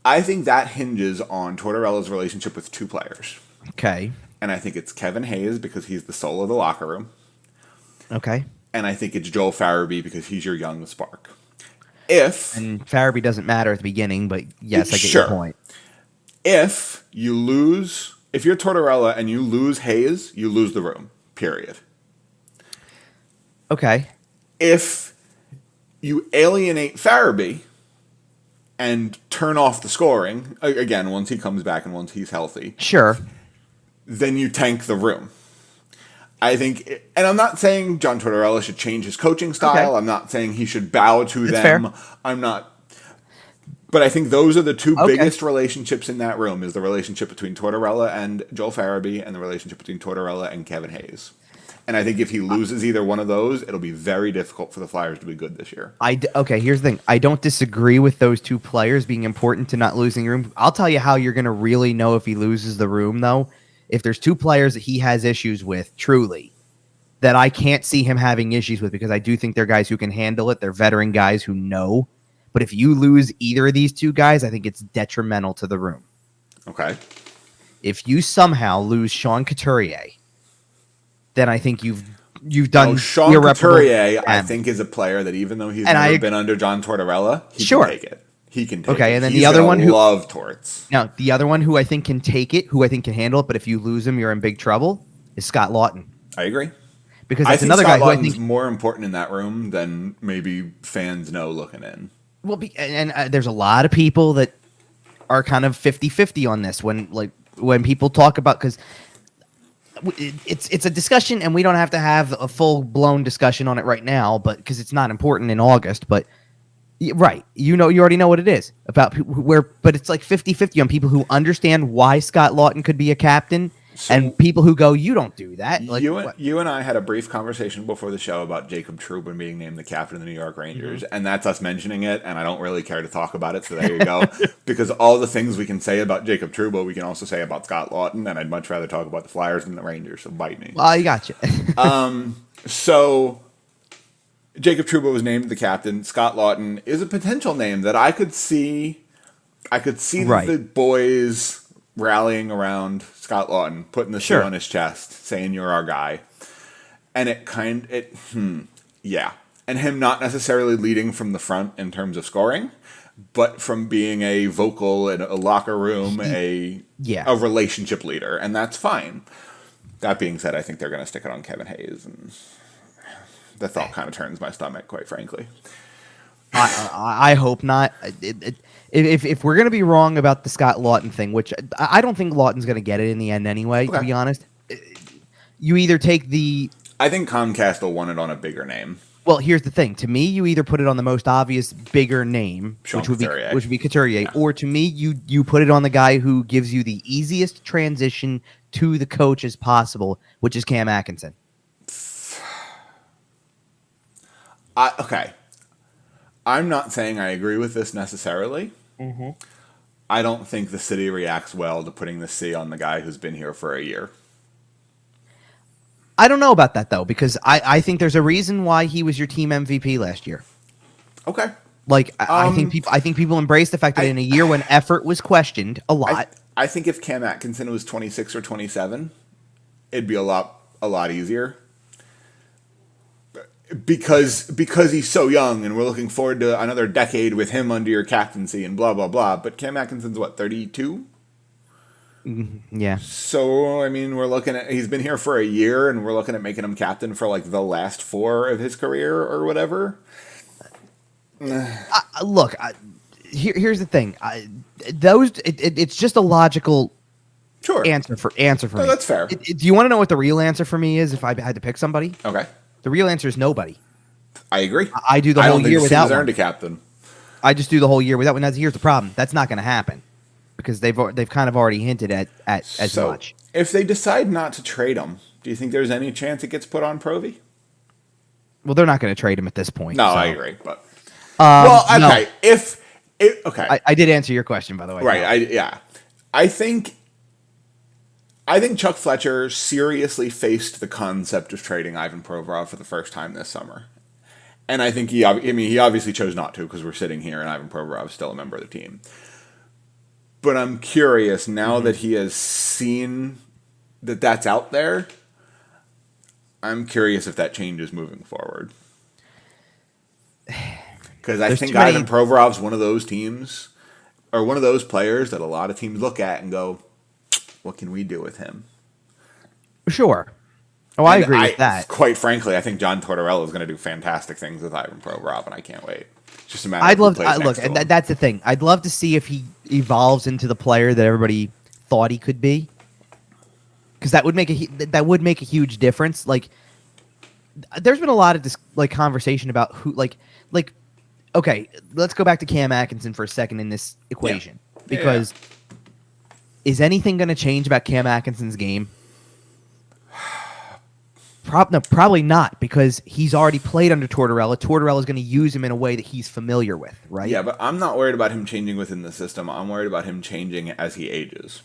I think that hinges on Tortorella's relationship with 2 players. Okay. And I think it's Kevin Hayes because he's the soul of the locker room. Okay. And I think it's Joel Farabee because he's your young spark. And Farabee doesn't matter at the beginning, but yes, I get your point. If you're Tortorella and you lose Hayes, you lose the room, period. Okay. If you alienate Farabee and turn off the scoring, again, once he comes back and once he's healthy. Sure. Then you tank the room. I think, and I'm not saying John Tortorella should change his coaching style. Okay. I'm not saying he should bow to them. Fair. I'm not. But I think those are the 2 biggest relationships in that room, is the relationship between Tortorella and Joel Farabee and the relationship between Tortorella and Kevin Hayes. And I think if he loses either one of those, it'll be very difficult for the Flyers to be good this year. Okay, here's the thing. I don't disagree with those 2 players being important to not losing room. I'll tell you how you're going to really know if he loses the room, though. If there's 2 players that he has issues with, truly, that I can't see him having issues with, because I do think they're guys who can handle it. They're veteran guys who know. But if you lose either of these two guys, I think it's detrimental to the room. Okay. If you somehow lose Sean Couturier, then I think you've done Sean Couturier, I think, is a player that even though he's never been under John Tortorella, he can take it. He can take it. Okay, and then he's the other one who love Torts. Now, the other one who I think can take it, who I think can handle it, but if you lose him, you're in big trouble, is Scott Lawton. I agree. Because that's another guy who I think more important in that room than maybe fans know looking in. Well, and there's a lot of people that are kind of 50-50 on this when people talk about, because it's a discussion and we don't have to have a full-blown discussion on it right now, but because it's not important in August, but right, you already know what it is about but it's like 50-50 on people who understand why Scott Lawton could be a captain and people who go, you don't do that. Like, you and I had a brief conversation before the show about Jacob Trouba being named the captain of the New York Rangers, and that's us mentioning it, and I don't really care to talk about it, so there you go. Because all the things we can say about Jacob Trouba, we can also say about Scott Lawton, and I'd much rather talk about the Flyers than the Rangers, so bite me. Well, I got you. So Jacob Trouba was named the captain. Scott Lawton is a potential name that I could see the boys rallying around Scott Lawton, putting the C on his chest, saying you're our guy. And and him not necessarily leading from the front in terms of scoring, but from being a vocal in a locker room, a relationship leader, and that's fine. That being said, I think they're going to stick it on Kevin Hayes, and the thought kind of turns my stomach, quite frankly. I hope not. If we're going to be wrong about the Scott Lawton thing, which I don't think Lawton's going to get it in the end anyway, to be honest, you either take the... I think Comcast will want it on a bigger name. Well, here's the thing. To me, you either put it on the most obvious bigger name, which would be Couturier, or to me, you put it on the guy who gives you the easiest transition to the coach as possible, which is Cam Atkinson. Okay. I'm not saying I agree with this necessarily. Mm-hmm. I don't think the city reacts well to putting the C on the guy who's been here for a year. I don't know about that, though, because I think there's a reason why he was your team MVP last year. Okay. Like, I think people embrace the fact that in a year when effort was questioned a lot. I think if Cam Atkinson was 26 or 27, it'd be a lot easier. Because he's so young and we're looking forward to another decade with him under your captaincy and blah, blah, blah. But Cam Atkinson's, 32? Yeah. So, I mean, he's been here for a year and we're looking at making him captain for, the last 4 of his career or whatever. Look, here's the thing. It's just a logical answer for me. That's fair. Do you want to know what the real answer for me is if I had to pick somebody? Okay. The real answer is nobody. I agree. I do the whole year without one. Earned a captain. I just do the whole year without one. Here's the problem. That's not going to happen because they've kind of already hinted at as much. If they decide not to trade him, do you think there's any chance it gets put on Provy? Well, they're not going to trade him at this point. No, so. I agree. But okay. No. I did answer your question, by the way. Right. No. I think Chuck Fletcher seriously faced the concept of trading Ivan Provorov for the first time this summer. And I think he obviously chose not to because we're sitting here and Ivan Provorov is still a member of the team. But I'm curious, now that he has seen that that's out there, I'm curious if that changes moving forward. Because I think Ivan Provorov's one of those teams, or one of those players that a lot of teams look at and go, what can we do with him? Sure. Oh, I agree with that. Quite frankly, I think John Tortorella is going to do fantastic things with Ivan Provorov, and I can't wait. It's just a matter of look, and that's the thing. I'd love to see if he evolves into the player that everybody thought he could be, because that would make a huge difference. Like, there's been a lot of conversation about who, okay, let's go back to Cam Atkinson for a second in this equation, because. Is anything going to change about Cam Atkinson's game? Probably not, because he's already played under Tortorella. Tortorella is going to use him in a way that he's familiar with, right? Yeah, but I'm not worried about him changing within the system. I'm worried about him changing as he ages.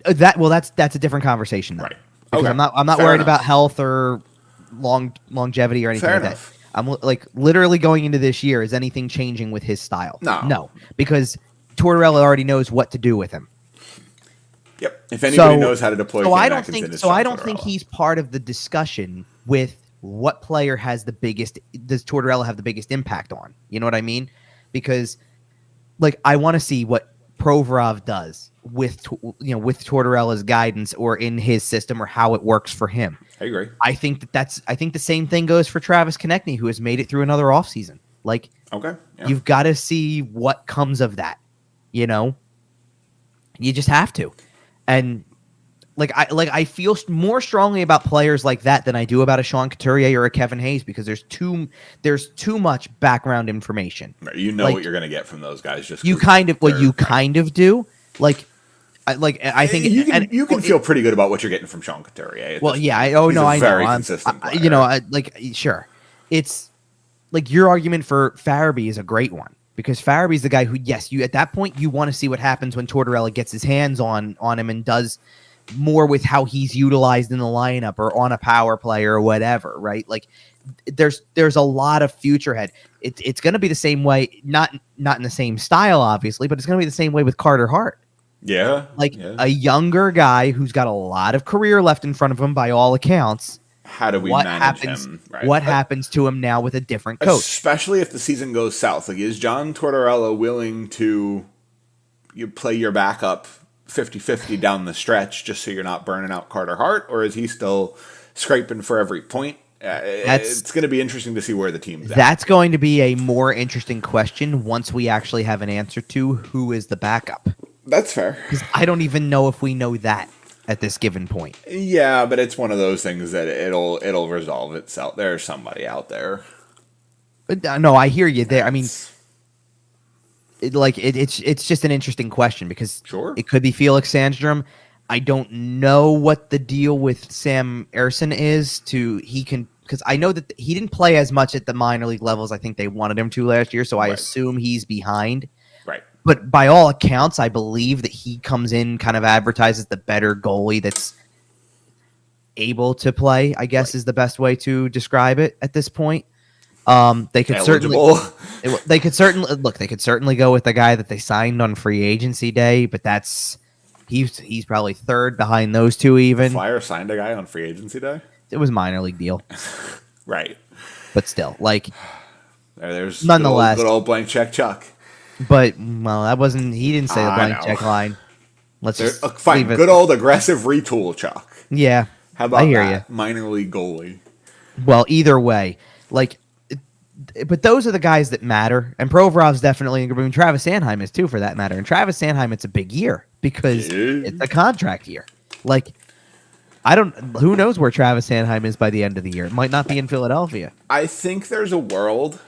That's a different conversation, though. Right. Okay. I'm not worried about health or longevity or anything like that. I'm like literally going into this year. Is anything changing with his style? No, because Tortorella already knows what to do with him. Yep. If anybody knows how to deploy, I don't think he's part of the discussion with what player has the biggest. Does Tortorella have the biggest impact on? You know what I mean? Because like I want to see what Provorov does with Tortorella's guidance or in his system or how it works for him. I agree. I think the same thing goes for Travis Konechny, who has made it through another offseason. Like, okay, yeah. You've got to see what comes of that. You know, you just have to. And I feel more strongly about players like that than I do about a Sean Couturier or a Kevin Hayes because there's too much background information. Right, you know what you're going to get from those guys. Just you kind of do. I think you can feel pretty good about what you're getting from Sean Couturier. Well, yeah, I know. Very consistent player. Sure. It's like your argument for Farabee is a great one because Farabee's the guy who, yes, you at that point you want to see what happens when Tortorella gets his hands on him and does more with how he's utilized in the lineup or on a power play or whatever, right? Like there's a lot of future ahead. It's going to be the same way, not in the same style, obviously, but it's going to be the same way with Carter Hart. Yeah. A younger guy who's got a lot of career left in front of him by all accounts. How do we manage him? Right. What happens to him now with a different coach? Especially if the season goes south. Like, is John Tortorella willing to play your backup 50-50 down the stretch just so you're not burning out Carter Hart? Or is he still scraping for every point? It's going to be interesting to see where the team's at. That's going to be a more interesting question once we actually have an answer to who is the backup. That's fair. Because I don't even know if we know that at this given point. Yeah, but it's one of those things that it'll resolve itself. There's somebody out there. But, no, I hear you there. I mean, it's just an interesting question because it could be Felix Sandstrom. I don't know what the deal with Sam Ersson is because I know that he didn't play as much at the minor league levels I think they wanted him to last year, so I assume he's behind. Right. But by all accounts, I believe that he comes in kind of advertises the better goalie that's able to play, I guess is the best way to describe it at this point. They could certainly go with the guy that they signed on free agency day, but he's probably third behind those two even. Flyers signed a guy on free agency day? It was minor league deal. Right. But still, there's nonetheless good old blank check Chuck. But that wasn't. He didn't say the blank check line. Let's just fine. Good old aggressive retool, Chuck. Yeah, how about that? Minor league goalie. Well, either way, but those are the guys that matter, and Provorov's definitely. I mean, Travis Sanheim is too, for that matter. And Travis Sanheim, it's a big year because it's a contract year. Who knows where Travis Sanheim is by the end of the year? It might not be in Philadelphia. I think there's a world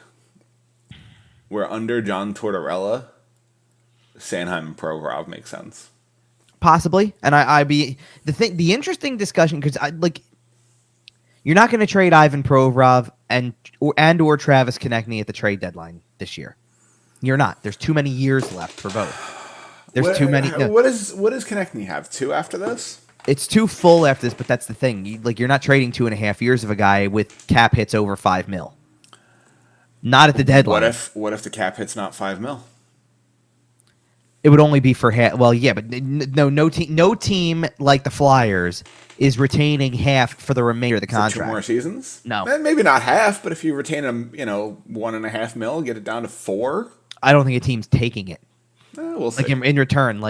where under John Tortorella, Sanheim and Provorov make sense. Possibly, and the interesting discussion because you're not going to trade Ivan Provorov or Travis Konechny at the trade deadline this year. You're not. There's too many years left for both. There's too many. What does Konechny have? 2 after this? It's too full after this, but that's the thing. You're not trading 2.5 years of a guy with cap hits over $5 million. Not at the deadline. What if the cap hit's not $5 million? It would only be for half. Well, yeah, but no team like the Flyers is retaining half for the remainder of the contract. 2 more seasons? No, maybe not half, but if you retain them, $1.5 million, get it down to $4 million. I don't think a team's taking it. We'll see. In return,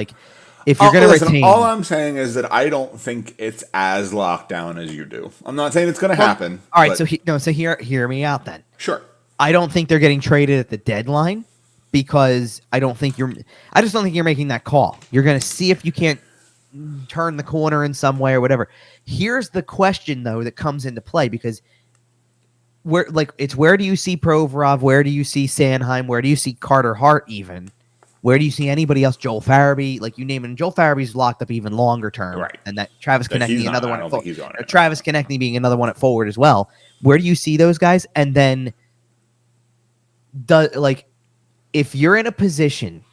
if you're going to retain, all I'm saying is that I don't think it's as locked down as you do. I'm not saying it's going to happen. All right, so hear me out then. Sure. I don't think they're getting traded at the deadline because I just don't think you're making that call. You're going to see if you can't turn the corner in some way or whatever. Here's the question though that comes into play because where do you see Provorov? Where do you see Sanheim? Where do you see Carter Hart even? Where do you see anybody else? Joel Farabee, you name it. And Joel Farabee's locked up even longer term, right? And that Travis Konechny, another one at forward. Travis Konechny being another one at forward as well. Where do you see those guys? And then, if you're in a position,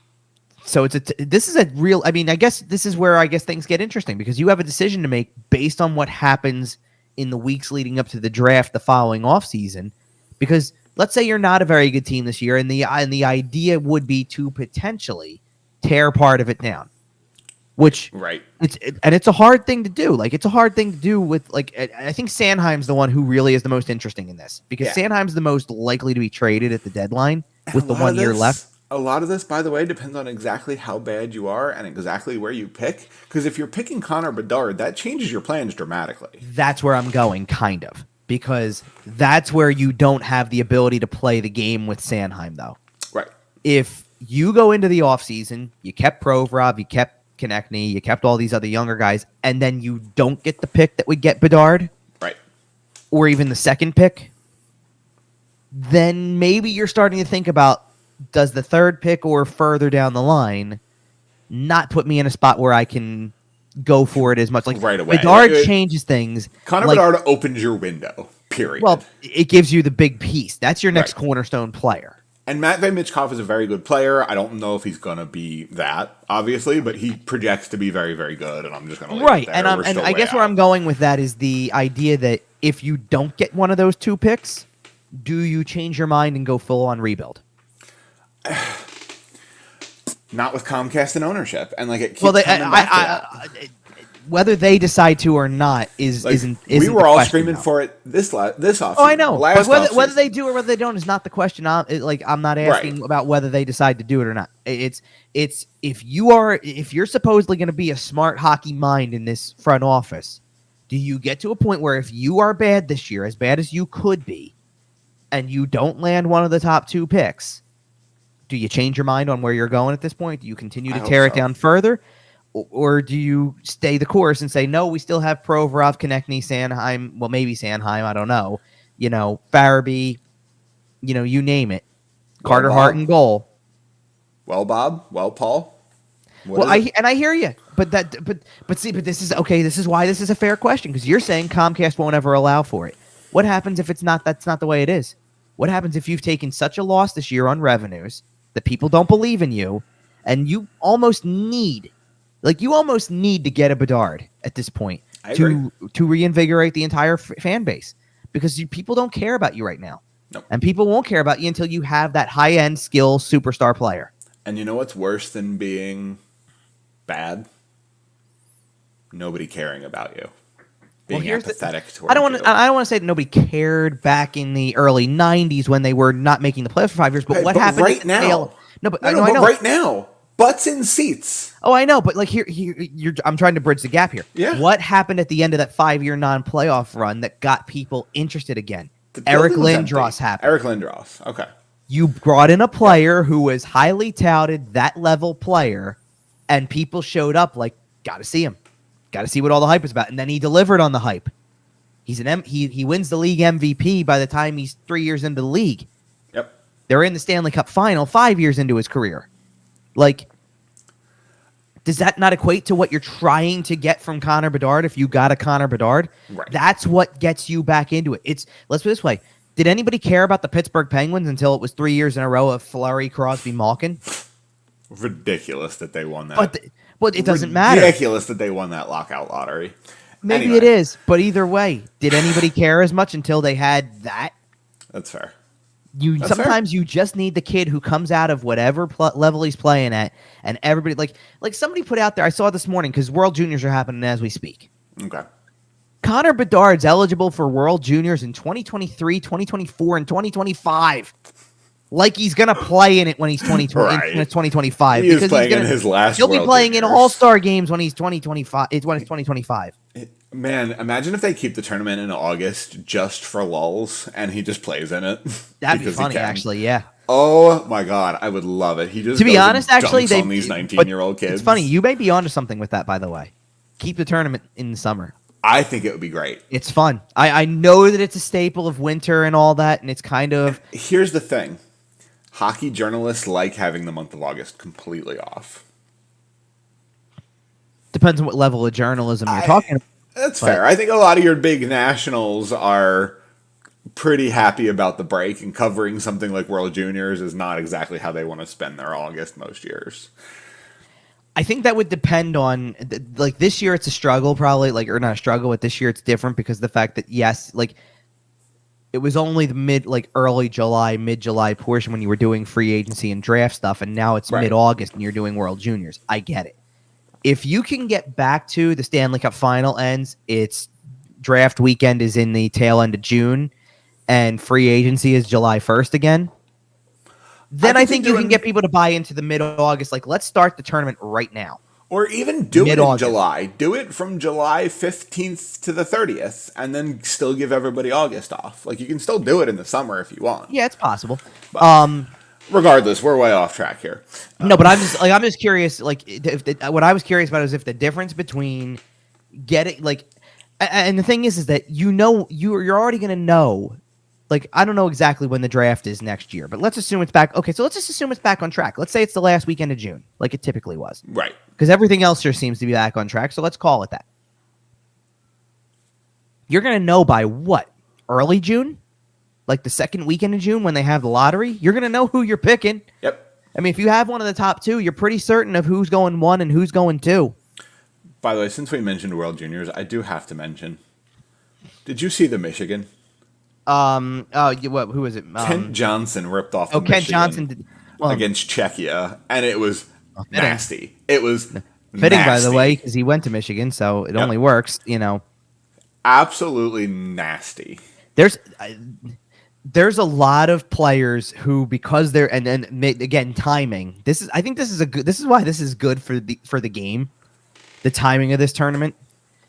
so this is a real. I mean, I guess this is where things get interesting because you have a decision to make based on what happens in the weeks leading up to the draft the following offseason. Because let's say you're not a very good team this year, and the idea would be to potentially tear part of it down. Which it's a hard thing to do. Like, it's a hard thing to do with, like, I think Sanheim's the one who really is the most interesting in this, because Sanheim's the most likely to be traded at the deadline with the 1 year left. A lot of this, by the way, depends on exactly how bad you are and exactly where you pick. Because if you're picking Connor Bedard, that changes your plans dramatically. That's where I'm going, kind of, because that's where you don't have the ability to play the game with Sanheim, though. Right. If you go into the offseason, you kept Provorov, you kept Konechny, you kept all these other younger guys, and then you don't get the pick that would get Bedard, right, or even the second pick, then maybe you're starting to think about, does the third pick or further down the line not put me in a spot where I can go for it as much? Like, right away. Bedard changes things. Connor Bedard opens your window, period. Well, it gives you the big piece. That's your next cornerstone player. And Matvei Michkov is a very good player. I don't know if he's going to be that, obviously, but he projects to be very, very good, and I'm just going to leave it there. And I guess where I'm going with that is the idea that if you don't get one of those two picks, do you change your mind and go full on rebuild? Not with Comcast and ownership, and like it keeps coming back to that. Whether they decide to or not isn't. We were all screaming for it this offseason. Oh, I know. But whether they do or whether they don't is not the question. I'm not asking about whether they decide to do it or not. It's if you're supposedly going to be a smart hockey mind in this front office, do you get to a point where if you are bad this year, as bad as you could be, and you don't land one of the top two picks, do you change your mind on where you're going at this point? Do you continue to tear it down further? Or do you stay the course and say, no, we still have Provorov, Konechny, Sanheim, well, maybe Sanheim, I don't know, Farabee, you name it, Carter Hart in goal. Well, Bob, well, Paul. I hear you, but this is okay. This is why this is a fair question, because you're saying Comcast won't ever allow for it. What happens if that's not the way it is? What happens if you've taken such a loss this year on revenues that people don't believe in you, and you almost need to get a Bedard at this point to reinvigorate the entire fan base, because people don't care about you right now. Nope. And people won't care about you until you have that high-end skill superstar player. And you know what's worse than being bad? Nobody caring about you. Being apathetic toward I don't want to say that nobody cared back in the early 90s when they were not making the playoffs for 5 years, but what happened right now? I know. Right now. Butts in seats. Oh, I know, but like I'm trying to bridge the gap here. Yeah. What happened at the end of that 5-year non-playoff run that got people interested again? Eric Lindros happened. Eric Lindros. Okay. You brought in a player who was highly touted, that level player, and people showed up like, got to see him. Got to see what all the hype is about. And then he delivered on the hype. He wins the league MVP by the time he's 3 years into the league. Yep. They're in the Stanley Cup final 5 years into his career. Like, does that not equate to what you're trying to get from Connor Bedard if you got a Connor Bedard? Right. That's what gets you back into it. Let's put it this way. Did anybody care about the Pittsburgh Penguins until it was 3 years in a row of Fleury, Crosby, Malkin? Ridiculous that they won that. But it doesn't matter. Ridiculous that they won that lockout lottery. Maybe it is, but either way, did anybody care as much until they had that? That's fair. Sometimes you just need the kid who comes out of whatever level he's playing at, and everybody like somebody put out there. I saw it this morning because World Juniors are happening as we speak. Okay. Connor Bedard's eligible for World Juniors in 2023, 2024, and 2025. Like he's gonna play in it when he's 2025. He is playing in his last. He'll be playing in All-Star games when he's 2025. It's when it's 2025. Man, imagine if they keep the tournament in August just for lulls, and he just plays in it. That'd be funny, actually. Yeah. Oh my God, I would love it. He just to be honest, actually, on these 19-year-old kids. It's funny. You may be onto something with that, by the way. Keep the tournament in the summer. I think it would be great. It's fun. I know that it's a staple of winter and all that, and it's kind of. Here's the thing. Hockey journalists like having the month of August completely off. Depends on what level of journalism you're talking about. That's fair. I think a lot of your big nationals are pretty happy about the break, and covering something like World Juniors is not exactly how they want to spend their August most years. I think that would depend on, like, this year it's a struggle probably, or not a struggle, but this year it's different because of the fact that, yes, like, it was only the early July, mid-July portion when you were doing free agency and draft stuff, and now it's mid-August and you're doing World Juniors. I get it. If you can get back to the Stanley Cup final ends, it's draft weekend is in the tail end of June, and free agency is July 1st again, then I think you can get people to buy into the mid-August. Like, let's start the tournament right now. Or even do it in July. Do it from July 15th to the 30th, and then still give everybody August off. Like, you can still do it in the summer if you want. Yeah, it's possible. But regardless, we're way off track here. No, but I'm just curious. Like, what I was curious about is if the difference between getting and the thing is that you're already going to know. Like, I don't know exactly when the draft is next year, but let's assume it's back. Okay, so let's just assume it's back on track. Let's say it's the last weekend of June, like it typically was. Right. Because everything else just seems to be back on track, so let's call it that. You're going to know by what? Early June? Like the second weekend of June when they have the lottery? You're going to know who you're picking. Yep. I mean, if you have one of the top two, you're pretty certain of who's going 1 and who's going 2. By the way, since we mentioned World Juniors, I do have to mention, did you see the Michigan? Who is it? Kent Johnson ripped off. Kent Johnson did, against Czechia, and it was nasty. It was fitting, nasty. By the way, because he went to Michigan, so it only works. Absolutely nasty. There's a lot of players who, because they're and again timing. I think this is why this is good for the game. The timing of this tournament.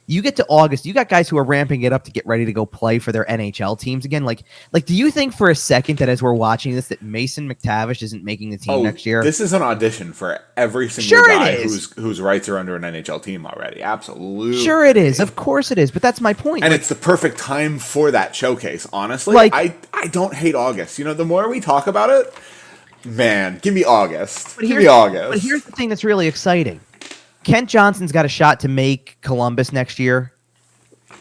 You get to August, you got guys who are ramping it up to get ready to go play for their NHL teams again. Like, do you think for a second that as we're watching this, that Mason McTavish isn't making the team next year? This is an audition for every single guy whose rights are under an NHL team already. Absolutely. Sure it is. Of course it is. But that's my point. And it's the perfect time for that showcase, honestly. I don't hate August. The more we talk about it, man, give me August. Give me August. But here's the thing that's really exciting. Kent Johnson's got a shot to make Columbus next year.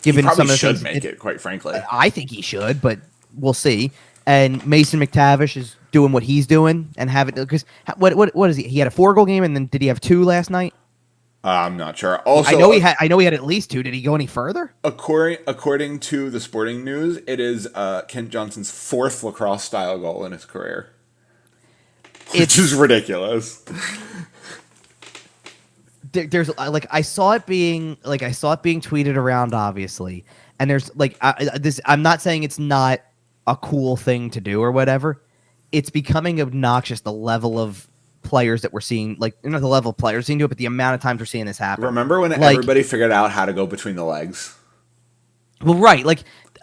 Given some of the should make it, quite frankly. I think he should, but we'll see. And Mason McTavish is doing what he's doing and have it because what is he? He had a 4-goal game, and then did he have 2 last night? I'm not sure. Also, I know he had at least 2. Did he go any further? According to the Sporting News, it is Kent Johnson's 4th lacrosse style goal in his career, which is ridiculous. There's I saw it being tweeted around, obviously, and there's I'm not saying it's not a cool thing to do or whatever. It's becoming obnoxious, the level of players that we're seeing, the level of players seeing do it, but the amount of times we're seeing this happen. Remember when everybody figured out how to go between the legs? Well, right,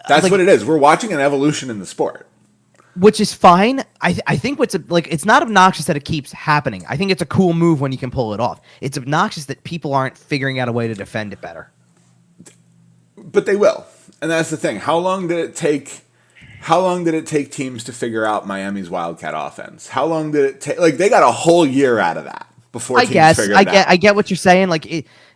that's what it is. We're watching an evolution in the sport. Which is fine. I think it's not obnoxious that it keeps happening. I think it's a cool move when you can pull it off. It's obnoxious that people aren't figuring out a way to defend it better. But they will. And that's the thing. How long did it take teams to figure out Miami's Wildcat offense? How long did it take? They got a whole year out of that before teams figured it out. I get what you're saying.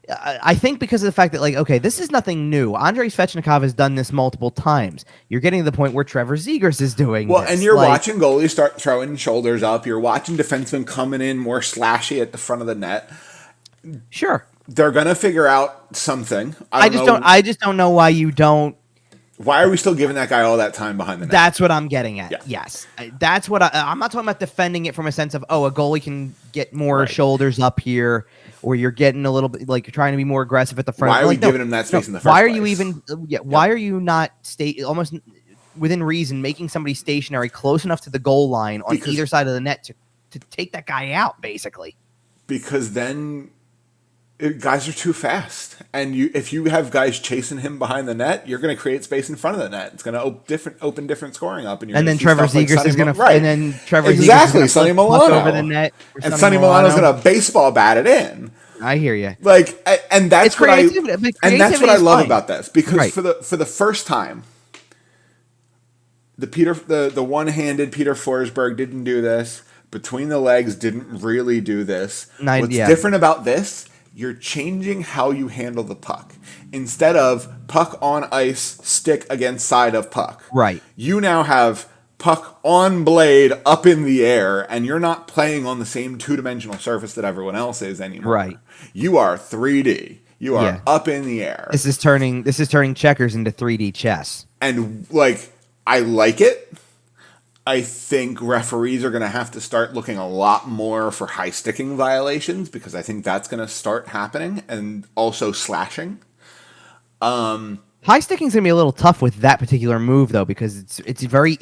I think because of the fact that, this is nothing new. Andrei Svechnikov has done this multiple times. You're getting to the point where Trevor Zegras is doing this. And you're watching goalies start throwing shoulders up. You're watching defensemen coming in more slashy at the front of the net. Sure. They're going to figure out something. I just don't know why you don't. Why are we still giving that guy all that time behind the net? That's what I'm getting at. Yeah. Yes. That's what I'm not talking about defending it from a sense of, a goalie can get more shoulders up here, or you're getting a little bit you're trying to be more aggressive at the front. Why are we giving him that space in the first place? Why are you even why are you not almost within reason making somebody stationary close enough to the goal line on either side of the net to take that guy out, basically? Because then guys are too fast, and if you have guys chasing him behind the net, you're going to create space in front of the net. It's going to open different scoring up, and then Trevor Zegras is going to and then Trevor exactly Sonny Milano over the net, and Sonny Milano's going to baseball bat it in. I hear you. And that's what I love about this, because for the first time, the one-handed Peter Forsberg didn't do this. Between the legs didn't really do this. What's different about this? You're changing how you handle the puck. Instead of puck on ice, stick against side of puck. Right. You now have puck on blade up in the air, and you're not playing on the same two-dimensional surface that everyone else is anymore. Right. You are 3D. You are up in the air. This is turning checkers into 3D chess. And I like it. I think referees are going to have to start looking a lot more for high sticking violations because I think that's going to start happening, and also slashing. High sticking is gonna be a little tough with that particular move though, because it's very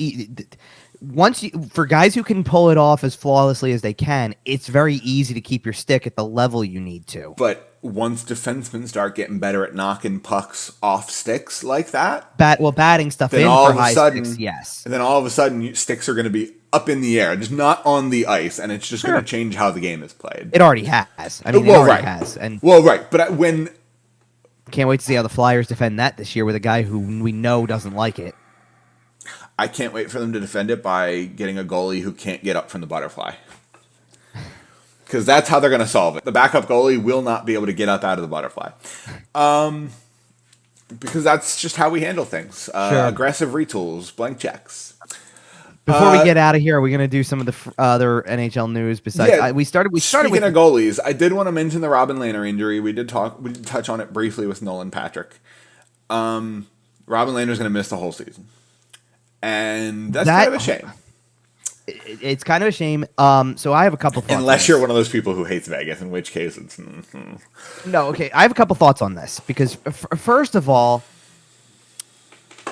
for guys who can pull it off as flawlessly as they can, it's very easy to keep your stick at the level you need to. But once defensemen start getting better at knocking pucks off sticks like that, batting stuff in for high sticks, yes. And then all of a sudden, sticks are going to be up in the air, just not on the ice, and it's just going to change how the game is played. It already has. I mean, it already has. And but when can't wait to see how the Flyers defend that this year with a guy who we know doesn't like it. I can't wait for them to defend it by getting a goalie who can't get up from the butterfly. Because that's how they're going to solve it. The backup goalie will not be able to get up out of the butterfly. Because that's just how we handle things. Sure. Aggressive retools, blank checks. Before we get out of here, are we going to do some of the other NHL news besides? Yeah, We started with goalies. I did want to mention the Robin Lehner injury. We did touch on it briefly with Nolan Patrick. Robin Lehner's going to miss the whole season, and that's kind of a shame. It's kind of a shame. So I have a couple thoughts. Unless you're one of those people who hates Vegas, in which case it's no. Okay, I have a couple thoughts on this because first of all,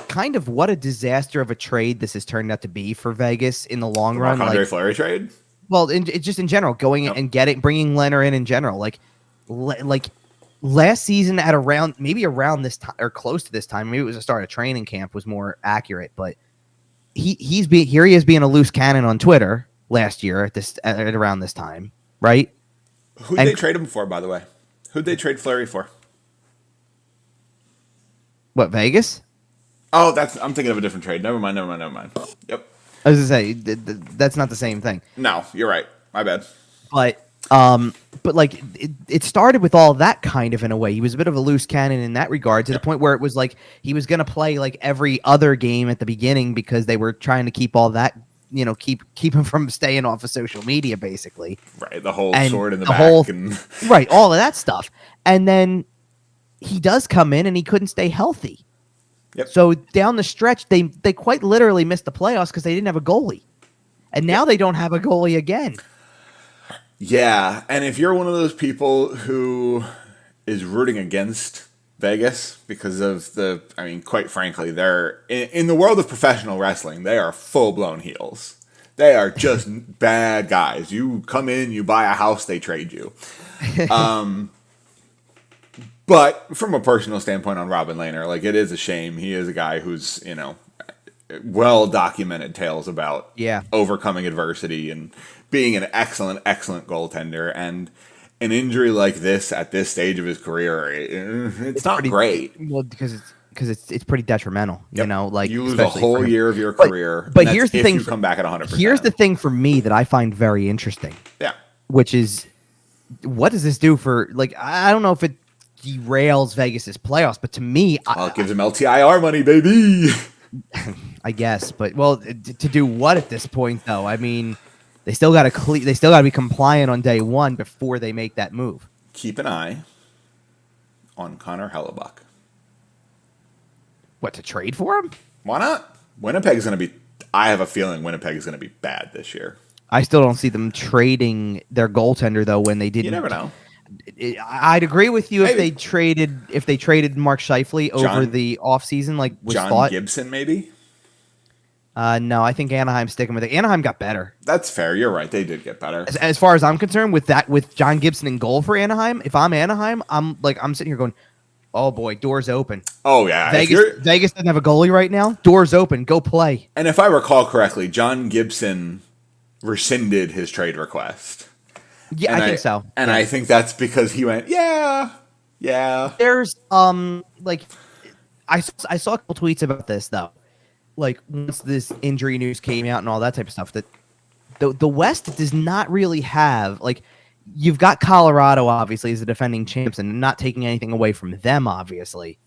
kind of what a disaster of a trade this has turned out to be for Vegas in the long run. Andre Fleury trade? Well, just in general, going and bringing Leonard in general. Like last season at around this time or close to this time, maybe it was the start of training camp was more accurate, but he is being a loose cannon on Twitter last year at around this time, right? Who'd they trade him for, by the way? Who'd they trade Fleury for? What, Vegas? Oh, I'm thinking of a different trade. Never mind. Yep. I was gonna say that's not the same thing. No, you're right. My bad. But like it started with all that kind of in a way. He was a bit of a loose cannon in that regard to the point where it was like he was gonna play like every other game at the beginning because they were trying to keep all that, keep him from staying off of social media, basically. Right. The whole sword in the back right, all of that stuff. And then he does come in and he couldn't stay healthy. Yep. So down the stretch, they quite literally missed the playoffs because they didn't have a goalie, and now they don't have a goalie again. Yeah, and if you're one of those people who is rooting against Vegas because of quite frankly, they're in the world of professional wrestling, they are full blown heels. They are just bad guys. You come in, you buy a house, they trade you. But from a personal standpoint on Robin Lehner, like, it is a shame. He is a guy who's, well-documented tales about overcoming adversity and being an excellent, excellent goaltender. And an injury like this at this stage of his career, it's not great. Well, because it's pretty detrimental, like you lose a whole year of your career. But here's the thing: you come back at 100%. Here's the thing for me that I find very interesting. Yeah, which is, what does this do for? Like, I don't know if it derails Vegas's playoffs, but to me, it gives them LTIR money, baby. I guess, but to do what at this point, though? I mean, they still got to be compliant on day one before they make that move. Keep an eye on Connor Hellebuck. What, to trade for him? Why not? Winnipeg's going to be. I have a feeling Winnipeg is going to be bad this year. I still don't see them trading their goaltender though. When they didn't, you never know. I'd agree with you if they traded Mark Scheifele over the offseason, like was John thought. Gibson, maybe. No, I think Anaheim's sticking with it. Anaheim got better. That's fair. You're right. They did get better. As far as I'm concerned, with John Gibson in goal for Anaheim, if I'm Anaheim, I'm sitting here going, oh boy, doors open. Oh yeah, Vegas doesn't have a goalie right now. Doors open. Go play. And if I recall correctly, John Gibson rescinded his trade request. Yeah, I think so. And I think that's because he went, yeah. There's I saw a couple tweets about this though. Like, once this injury news came out and all that type of stuff, that the West does not really have, like, you've got Colorado obviously as the defending champs and not taking anything away from them obviously,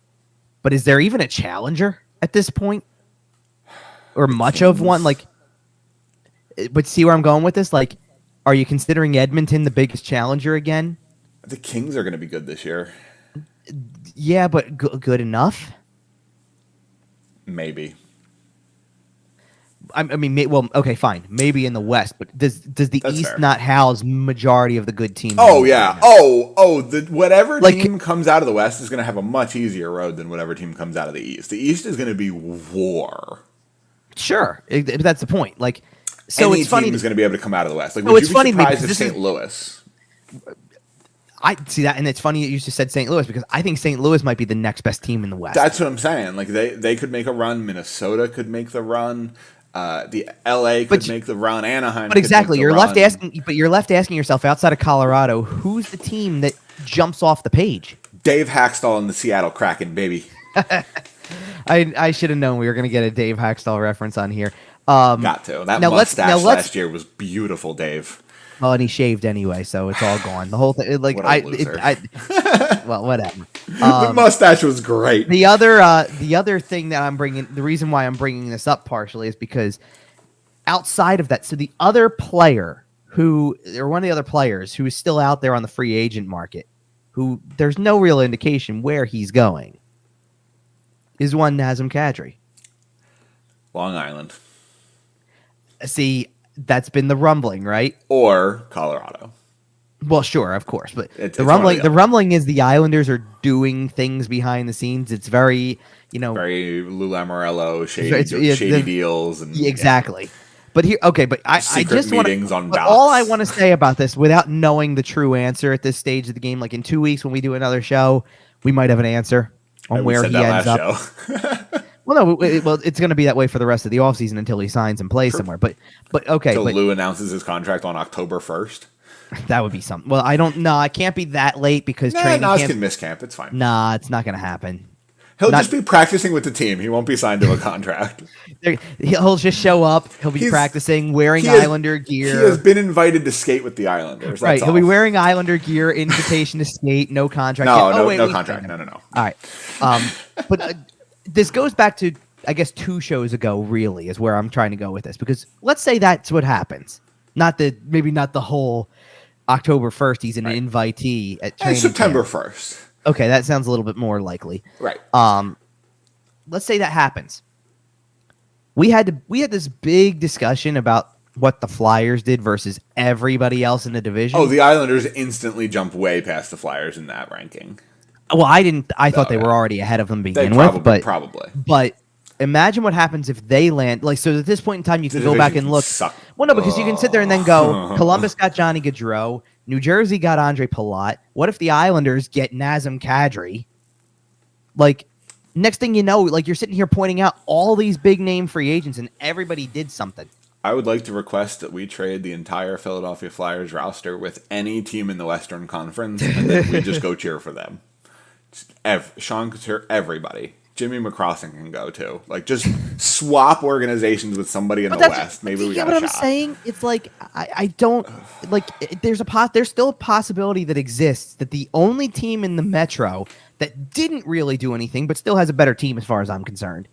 but is there even a challenger at this point, or much of one? Like, but see where I'm going with this? Like, are you considering Edmonton the biggest challenger again? The Kings are going to be good this year. Yeah, but good enough? Maybe. I mean, well, okay, fine, maybe in the West, but does the That's East fair. not house majority of the good teams? Oh yeah. Whatever Like, team comes out of the West is going to have a much easier road than whatever team comes out of the East. The East is going to be war. Sure, that's the point. Like, so Any it's funny. team is going to be able to come out of the West. Like, No, would it's you be funny to me surprised because if this St. Louis? I see that, and it's funny you just said St. Louis because I think St. Louis might be the next best team in the West. That's what I'm saying. Like they could make a run. Minnesota could make the run. The LA could make the run. Anaheim. But exactly, you're left asking. But you're left asking yourself outside of Colorado, who's the team that jumps off the page? Dave Haxtell and the Seattle Kraken, baby. I should have known we were going to get a Dave Haxtell reference on here. Got to. That mustache last year was beautiful, Dave. Well, and he shaved anyway, so it's all gone. The whole thing, like well, whatever. The mustache was great. The other thing that I'm bringing, the reason why I'm bringing this up partially is because outside of that, so the other player one of the other players who is still out there on the free agent market, who there's no real indication where he's going, is one Nazem Kadri. Long Island. See, that's been the rumbling, right? Or Colorado. Well, sure, of course, but it's the rumbling is the Islanders are doing things behind the scenes. It's very, very Lou Lamoriello, shady deals, and exactly. But here, okay, but I just want to. All I want to say about this, without knowing the true answer at this stage of the game, like in 2 weeks when we do another show, we might have an answer on where he ends up. Well, no, it's going to be that way for the rest of the offseason until he signs and plays somewhere. But okay. Until Lou announces his contract on October 1st. That would be something. Well, I don't know. I can't be that late because training camp can miss camp. It's fine. Nah, it's not going to happen. He'll just be practicing with the team. He won't be signed to a contract. He'll just show up. He'll be practicing, wearing Islander gear. He has been invited to skate with the Islanders. Right. He'll be wearing Islander gear, invitation to skate, no contract. No contract. No. All right. But this goes back to, I guess, 2 shows ago, really, is where I'm trying to go with this. Because let's say that's what happens. Maybe not the whole October 1st, he's an invitee at training September camp. 1st. Okay, that sounds a little bit more likely. Right. Let's say that happens. We had this big discussion about what the Flyers did versus everybody else in the division. Oh, the Islanders instantly jump way past the Flyers in that ranking. Well, I didn't. I thought they were already ahead of them begin with. But imagine what happens if they land. Like, so at this point in time, you can go back and look. Well, no, because you can sit there and then go, Columbus got Johnny Gaudreau. New Jersey got Andre Palat. What if the Islanders get Nazem Kadri? Like, next thing you know, like you're sitting here pointing out all these big name free agents and everybody did something. I would like to request that we trade the entire Philadelphia Flyers roster with any team in the Western Conference and then we just go cheer for them. Sean Couture, everybody. Jimmy McCrossin can go too. Like, just swap organizations with somebody in the West. Maybe we got a shot. What I'm saying? It's like I don't like. There's still a possibility that exists that the only team in the Metro that didn't really do anything but still has a better team, as far as I'm concerned,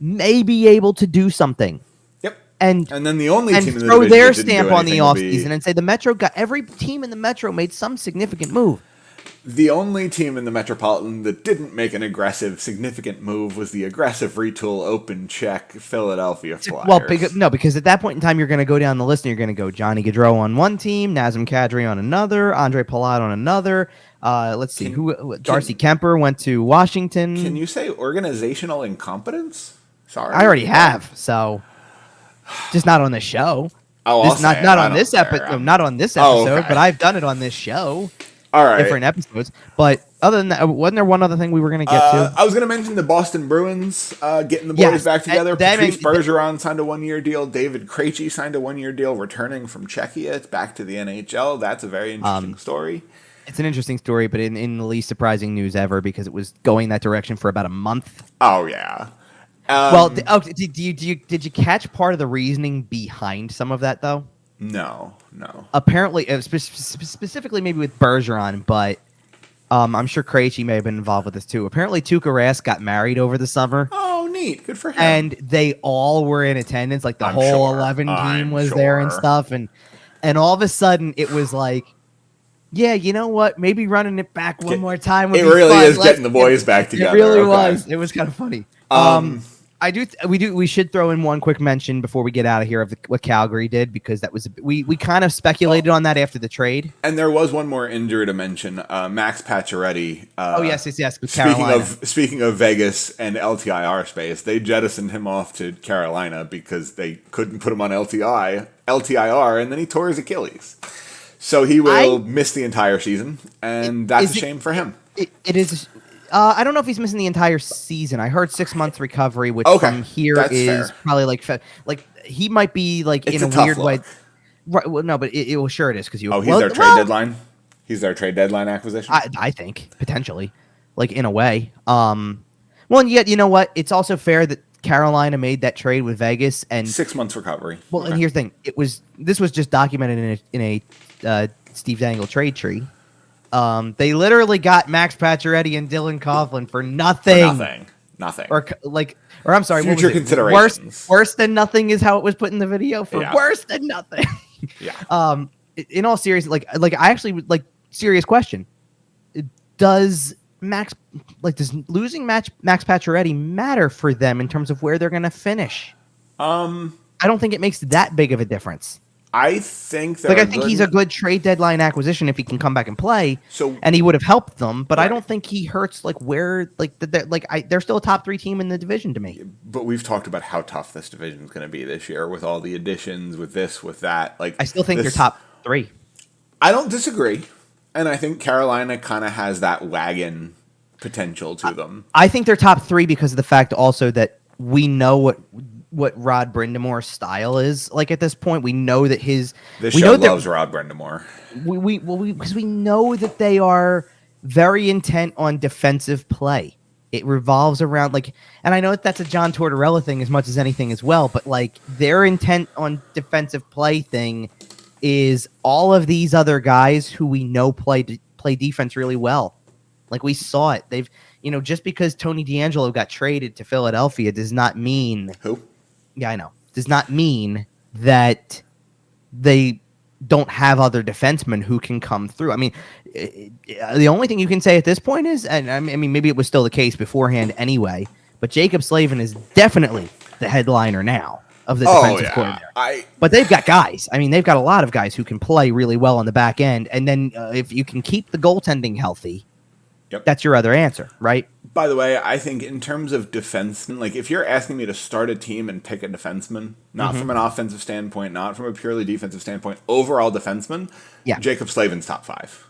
may be able to do something. Yep. And then the only team in the throw division their that didn't stamp do on the anything offseason and say the Metro got every team in the Metro made some significant move. The only team in the Metropolitan that didn't make an aggressive, significant move was the aggressive retool, open check Philadelphia Flyers. Well, because at that point in time, you're going to go down the list and you're going to go Johnny Gaudreau on one team, Nazem Kadri on another, Andre Palat on another. Let's see, Darcy Kemper went to Washington. Can you say organizational incompetence? Sorry. I already have, so just not on this show. Oh, not on this episode. Not on this episode, but I've done it on this show. All right. Different episodes. But other than that, wasn't there one other thing we were going to get to? I was going to mention the Boston Bruins getting the boys back together. Patrice Bergeron signed a 1-year deal. David Krejci signed a 1-year deal, returning from Czechia. It's back to the NHL. That's a very interesting story. It's an interesting story, but in the least surprising news ever because it was going that direction for about a month. Oh, yeah. Did you catch part of the reasoning behind some of that, though? No. Apparently, specifically maybe with Bergeron, but I'm sure Krejci may have been involved with this too. Apparently, Tuukka Rask got married over the summer. Oh, neat. Good for him. And they all were in attendance. Like, the whole 11 team was there and stuff. And all of a sudden, it was like, yeah, you know what? Maybe running it back one more time would be really fun. is getting the boys back together. It really was. It was kind of funny. We should throw in one quick mention before we get out of here of what Calgary did, because that was we kind of speculated on that after the trade. And there was one more injury to mention. Max Pacioretty. Yes. Speaking of Vegas and LTIR space, they jettisoned him off to Carolina because they couldn't put him on LTIR, and then he tore his Achilles. So he will miss the entire season, and that's a shame for him. It is. I don't know if he's missing the entire season. I heard 6 months recovery, which from here is fair. Probably like he might be like it's in a weird way. Right, well, no, but it sure it is because you. Oh, he's their trade deadline. He's their trade deadline acquisition. I think potentially, like in a way. Well, and yet you know what? It's also fair that Carolina made that trade with Vegas and 6 months recovery. Well, and here's the thing: this was just documented in a Steve Dangle trade tree. They literally got Max Pacioretty and Dylan Coughlin for nothing. Nothing. Or I'm sorry, future considerations. Worse than nothing is how it was put in the video. Worse than nothing. Yeah. In all seriousness, like I actually serious question: does losing Max Pacioretty matter for them in terms of where they're going to finish? I don't think it makes that big of a difference. I think he's a good trade deadline acquisition if he can come back and play. And he would have helped them, but right. I don't think he hurts they're still a top 3 team in the division to me. But we've talked about how tough this division is going to be this year with all the additions, with this, with that. I still think they're top 3. I don't disagree, and I think Carolina kind of has that wagon potential to them. I think they're top 3 because of the fact also that we know what Rod Brindamore's style is like at this point. We know that show loves Rod Brindamore. Because we know that they are very intent on defensive play. It revolves around and I know that's a John Tortorella thing as much as anything as well, but their intent on defensive play thing is all of these other guys who we know play defense really well. We saw it. They've, just because Tony DeAngelo got traded to Philadelphia does not mean who. Yeah, I know. Does not mean that they don't have other defensemen who can come through. I mean, the only thing you can say at this point is, and I mean, maybe it was still the case beforehand anyway, but Jacob Slavin is definitely the headliner now of the defensive coordinator. But they've got guys. I mean, they've got a lot of guys who can play really well on the back end, and then if you can keep the goaltending healthy, that's your other answer, right? By the way, I think in terms of defensemen, if you're asking me to start a team and pick a defenseman, not from an offensive standpoint, not from a purely defensive standpoint, overall defenseman, Jacob Slavin's top 5.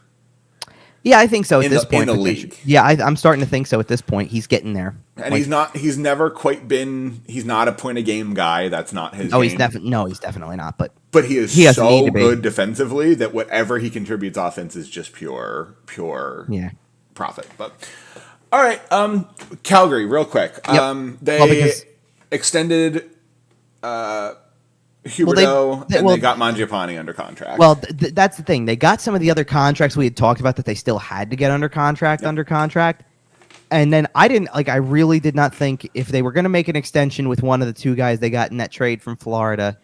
Yeah, I think so at this point. In the league. Yeah, I'm starting to think so at this point. He's getting there. And he's never quite been, he's not a point-a-game guy. That's not his game. He's definitely not. But he is so good defensively that whatever he contributes offense is just pure profit. But all right, Calgary, real quick. They extended Huberdeau, they got Mangiapane under contract. Well, that's the thing. They got some of the other contracts we had talked about that they still had to get under contract. And then I really did not think if they were going to make an extension with one of the 2 guys they got in that trade from Florida,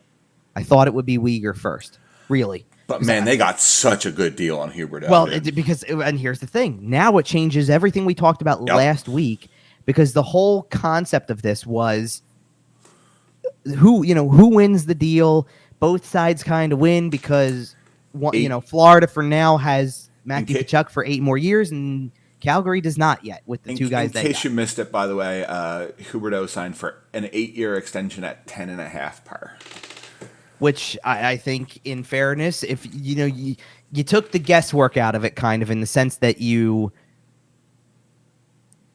I thought it would be Weegar first, really. But man, they got such a good deal on Huberdeau. Well, and here's the thing. Now it changes everything we talked about last week, because the whole concept of this was who wins the deal. Both sides kind of win because Florida for now has Matthew Tkachuk for 8 more years, and Calgary does not yet with the 2 guys. In case you missed it, by the way, Huberdeau signed for an 8-year extension at 10.5 per. Which I think, in fairness, if you took the guesswork out of it, kind of in the sense that you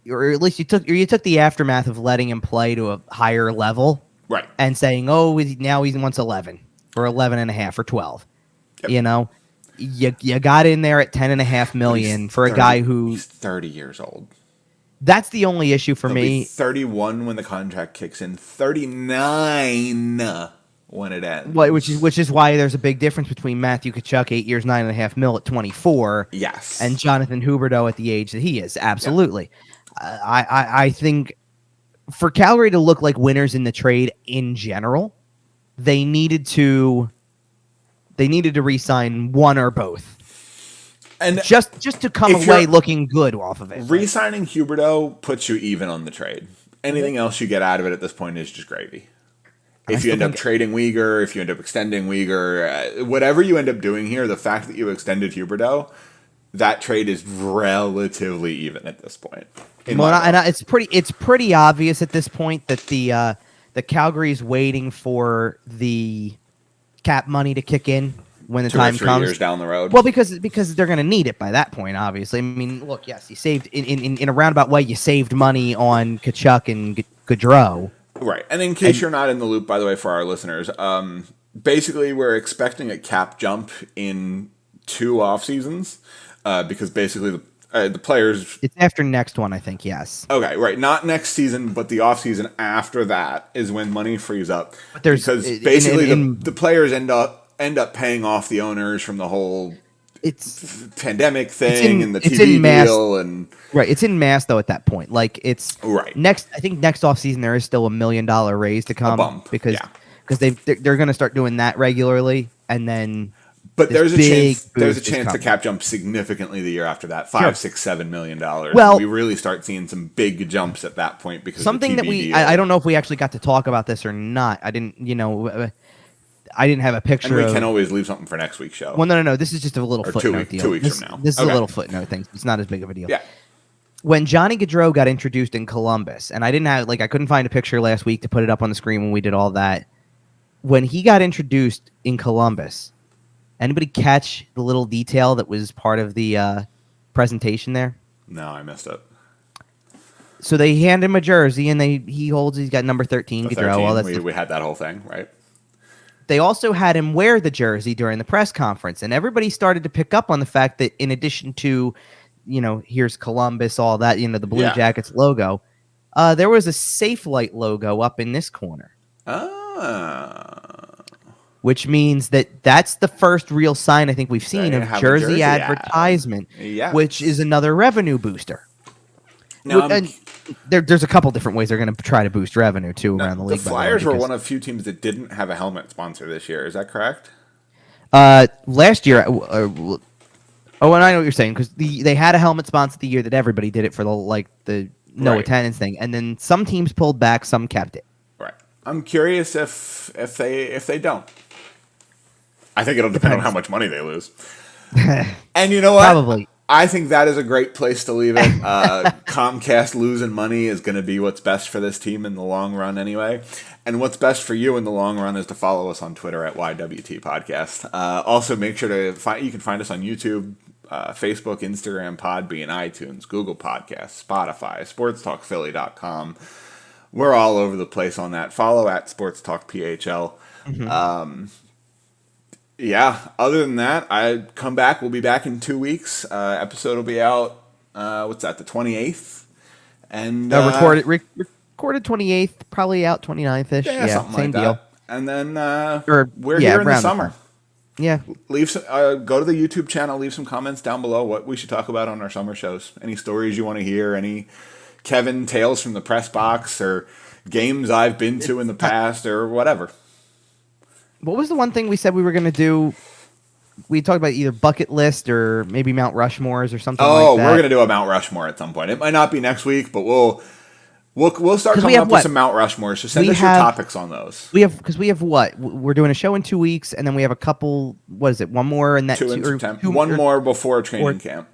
took the aftermath of letting him play to a higher level, right? And saying, now he wants 11 or 11.5 or 12. Yep. You got in there at $10.5 million for a guy who's 30 years old. That's the only issue for me. Be 31 when the contract kicks in. 39. When it ends. Well, which is why there's a big difference between Matthew Tkachuk, 8 years, $9.5 million at 24. Yes. And Jonathan Huberdeau at the age that he is. Absolutely. I think for Calgary to look like winners in the trade in general, they needed to re-sign one or both. And just to come away looking good off of it. Re-signing Huberdeau puts you even on the trade. anything else you get out of it at this point is just gravy. If you end up trading Uyghur, if you end up extending Uyghur, whatever you end up doing here, the fact that you extended Huberdeau, that trade is relatively even at this point. It's pretty obvious at this point that the Calgary's waiting for the cap money to kick in when the time comes. 2 or 3 years down the road. Well, because they're going to need it by that point. Obviously, I mean, look, yes, you saved in a roundabout way. You saved money on Tkachuk and Gaudreau. Right, and in case you're not in the loop, by the way, for our listeners, basically we're expecting a cap jump in 2 off seasons because basically the players. It's after next one, I think. Yes. Okay, right. Not next season, but the off season after that is when money frees up. But because basically the players end up paying off the owners from the whole pandemic thing and the TV deal and right. It's in mass though at that point. Like it's right. I think next offseason there is still $1 million raise to come. A bump. Because they're going to start doing that regularly and then. But there's a chance the cap jumps significantly the year after that, $5, $6, $7 million. Well, we really start seeing some big jumps at that point because something of the that TV deal. I don't know if we actually got to talk about this or not. I didn't have a picture. And we can always leave something for next week's show. Well, no. This is just a little footnote deal. 2 weeks from now. This is a little footnote thing. It's not as big of a deal. Yeah. When Johnny Gaudreau got introduced in Columbus, and I couldn't find a picture last week to put it up on the screen when we did all that. When he got introduced in Columbus, anybody catch the little detail that was part of the presentation there? No, I missed it. So they hand him a jersey, and he's got number 13, Gaudreau. We had that whole thing, right? They also had him wear the jersey during the press conference, and everybody started to pick up on the fact that in addition to, here's Columbus, all that, the Blue Jackets logo, there was a Safe Light logo up in this corner. Which means that's the first real sign I think we've seen of jersey advertisement, which is another revenue booster. Now, there's a couple different ways they're going to try to boost revenue too around the league. The Flyers were one of few teams that didn't have a helmet sponsor this year. Is that correct? Last year, and I know what you're saying because they had a helmet sponsor the year that everybody did it for the no attendance thing, and then some teams pulled back, some kept it. Right. I'm curious if they don't. I think it'll depend on how much money they lose. And you know what? Probably. I think that is a great place to leave it. Comcast losing money is going to be what's best for this team in the long run anyway. And what's best for you in the long run is to follow us on Twitter at YWT Podcast. Also, make sure you can find us on YouTube, Facebook, Instagram, Podbean, iTunes, Google Podcasts, Spotify, SportsTalkPhilly.com. We're all over the place on that. Follow at SportsTalkPHL. Mm-hmm. Other than that, we'll be back in 2 weeks. Episode will be out, the 28th? And recorded 28th, probably out 29th-ish. Yeah, something same like deal. That. And then we're here in the summer. Yeah. Go to the YouTube channel, leave some comments down below what we should talk about on our summer shows. Any stories you want to hear, any Kevin tales from the press box, or games I've been to in the past, or whatever. What was the one thing we said we were going to do? We talked about either bucket list or maybe Mount Rushmores or something like that. Oh, we're going to do a Mount Rushmore at some point. It might not be next week, but we'll start coming up with some Mount Rushmores. So send us your topics on those. We have what? We're doing a show in 2 weeks, and then we have a couple. What is it? One more in that 2 in September. One more before training camp.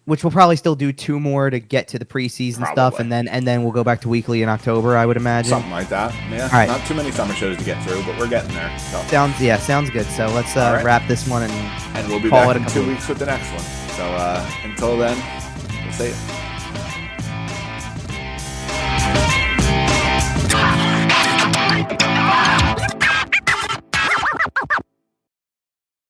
Which we'll probably still do 2 more to get to the preseason stuff, and then we'll go back to weekly in October, I would imagine. Something like that. Yeah. All right. Not too many summer shows to get through, but we're getting there. So. Sounds good. So let's wrap this one and we'll be back in 2 weeks with the next one. So until then, we'll see you.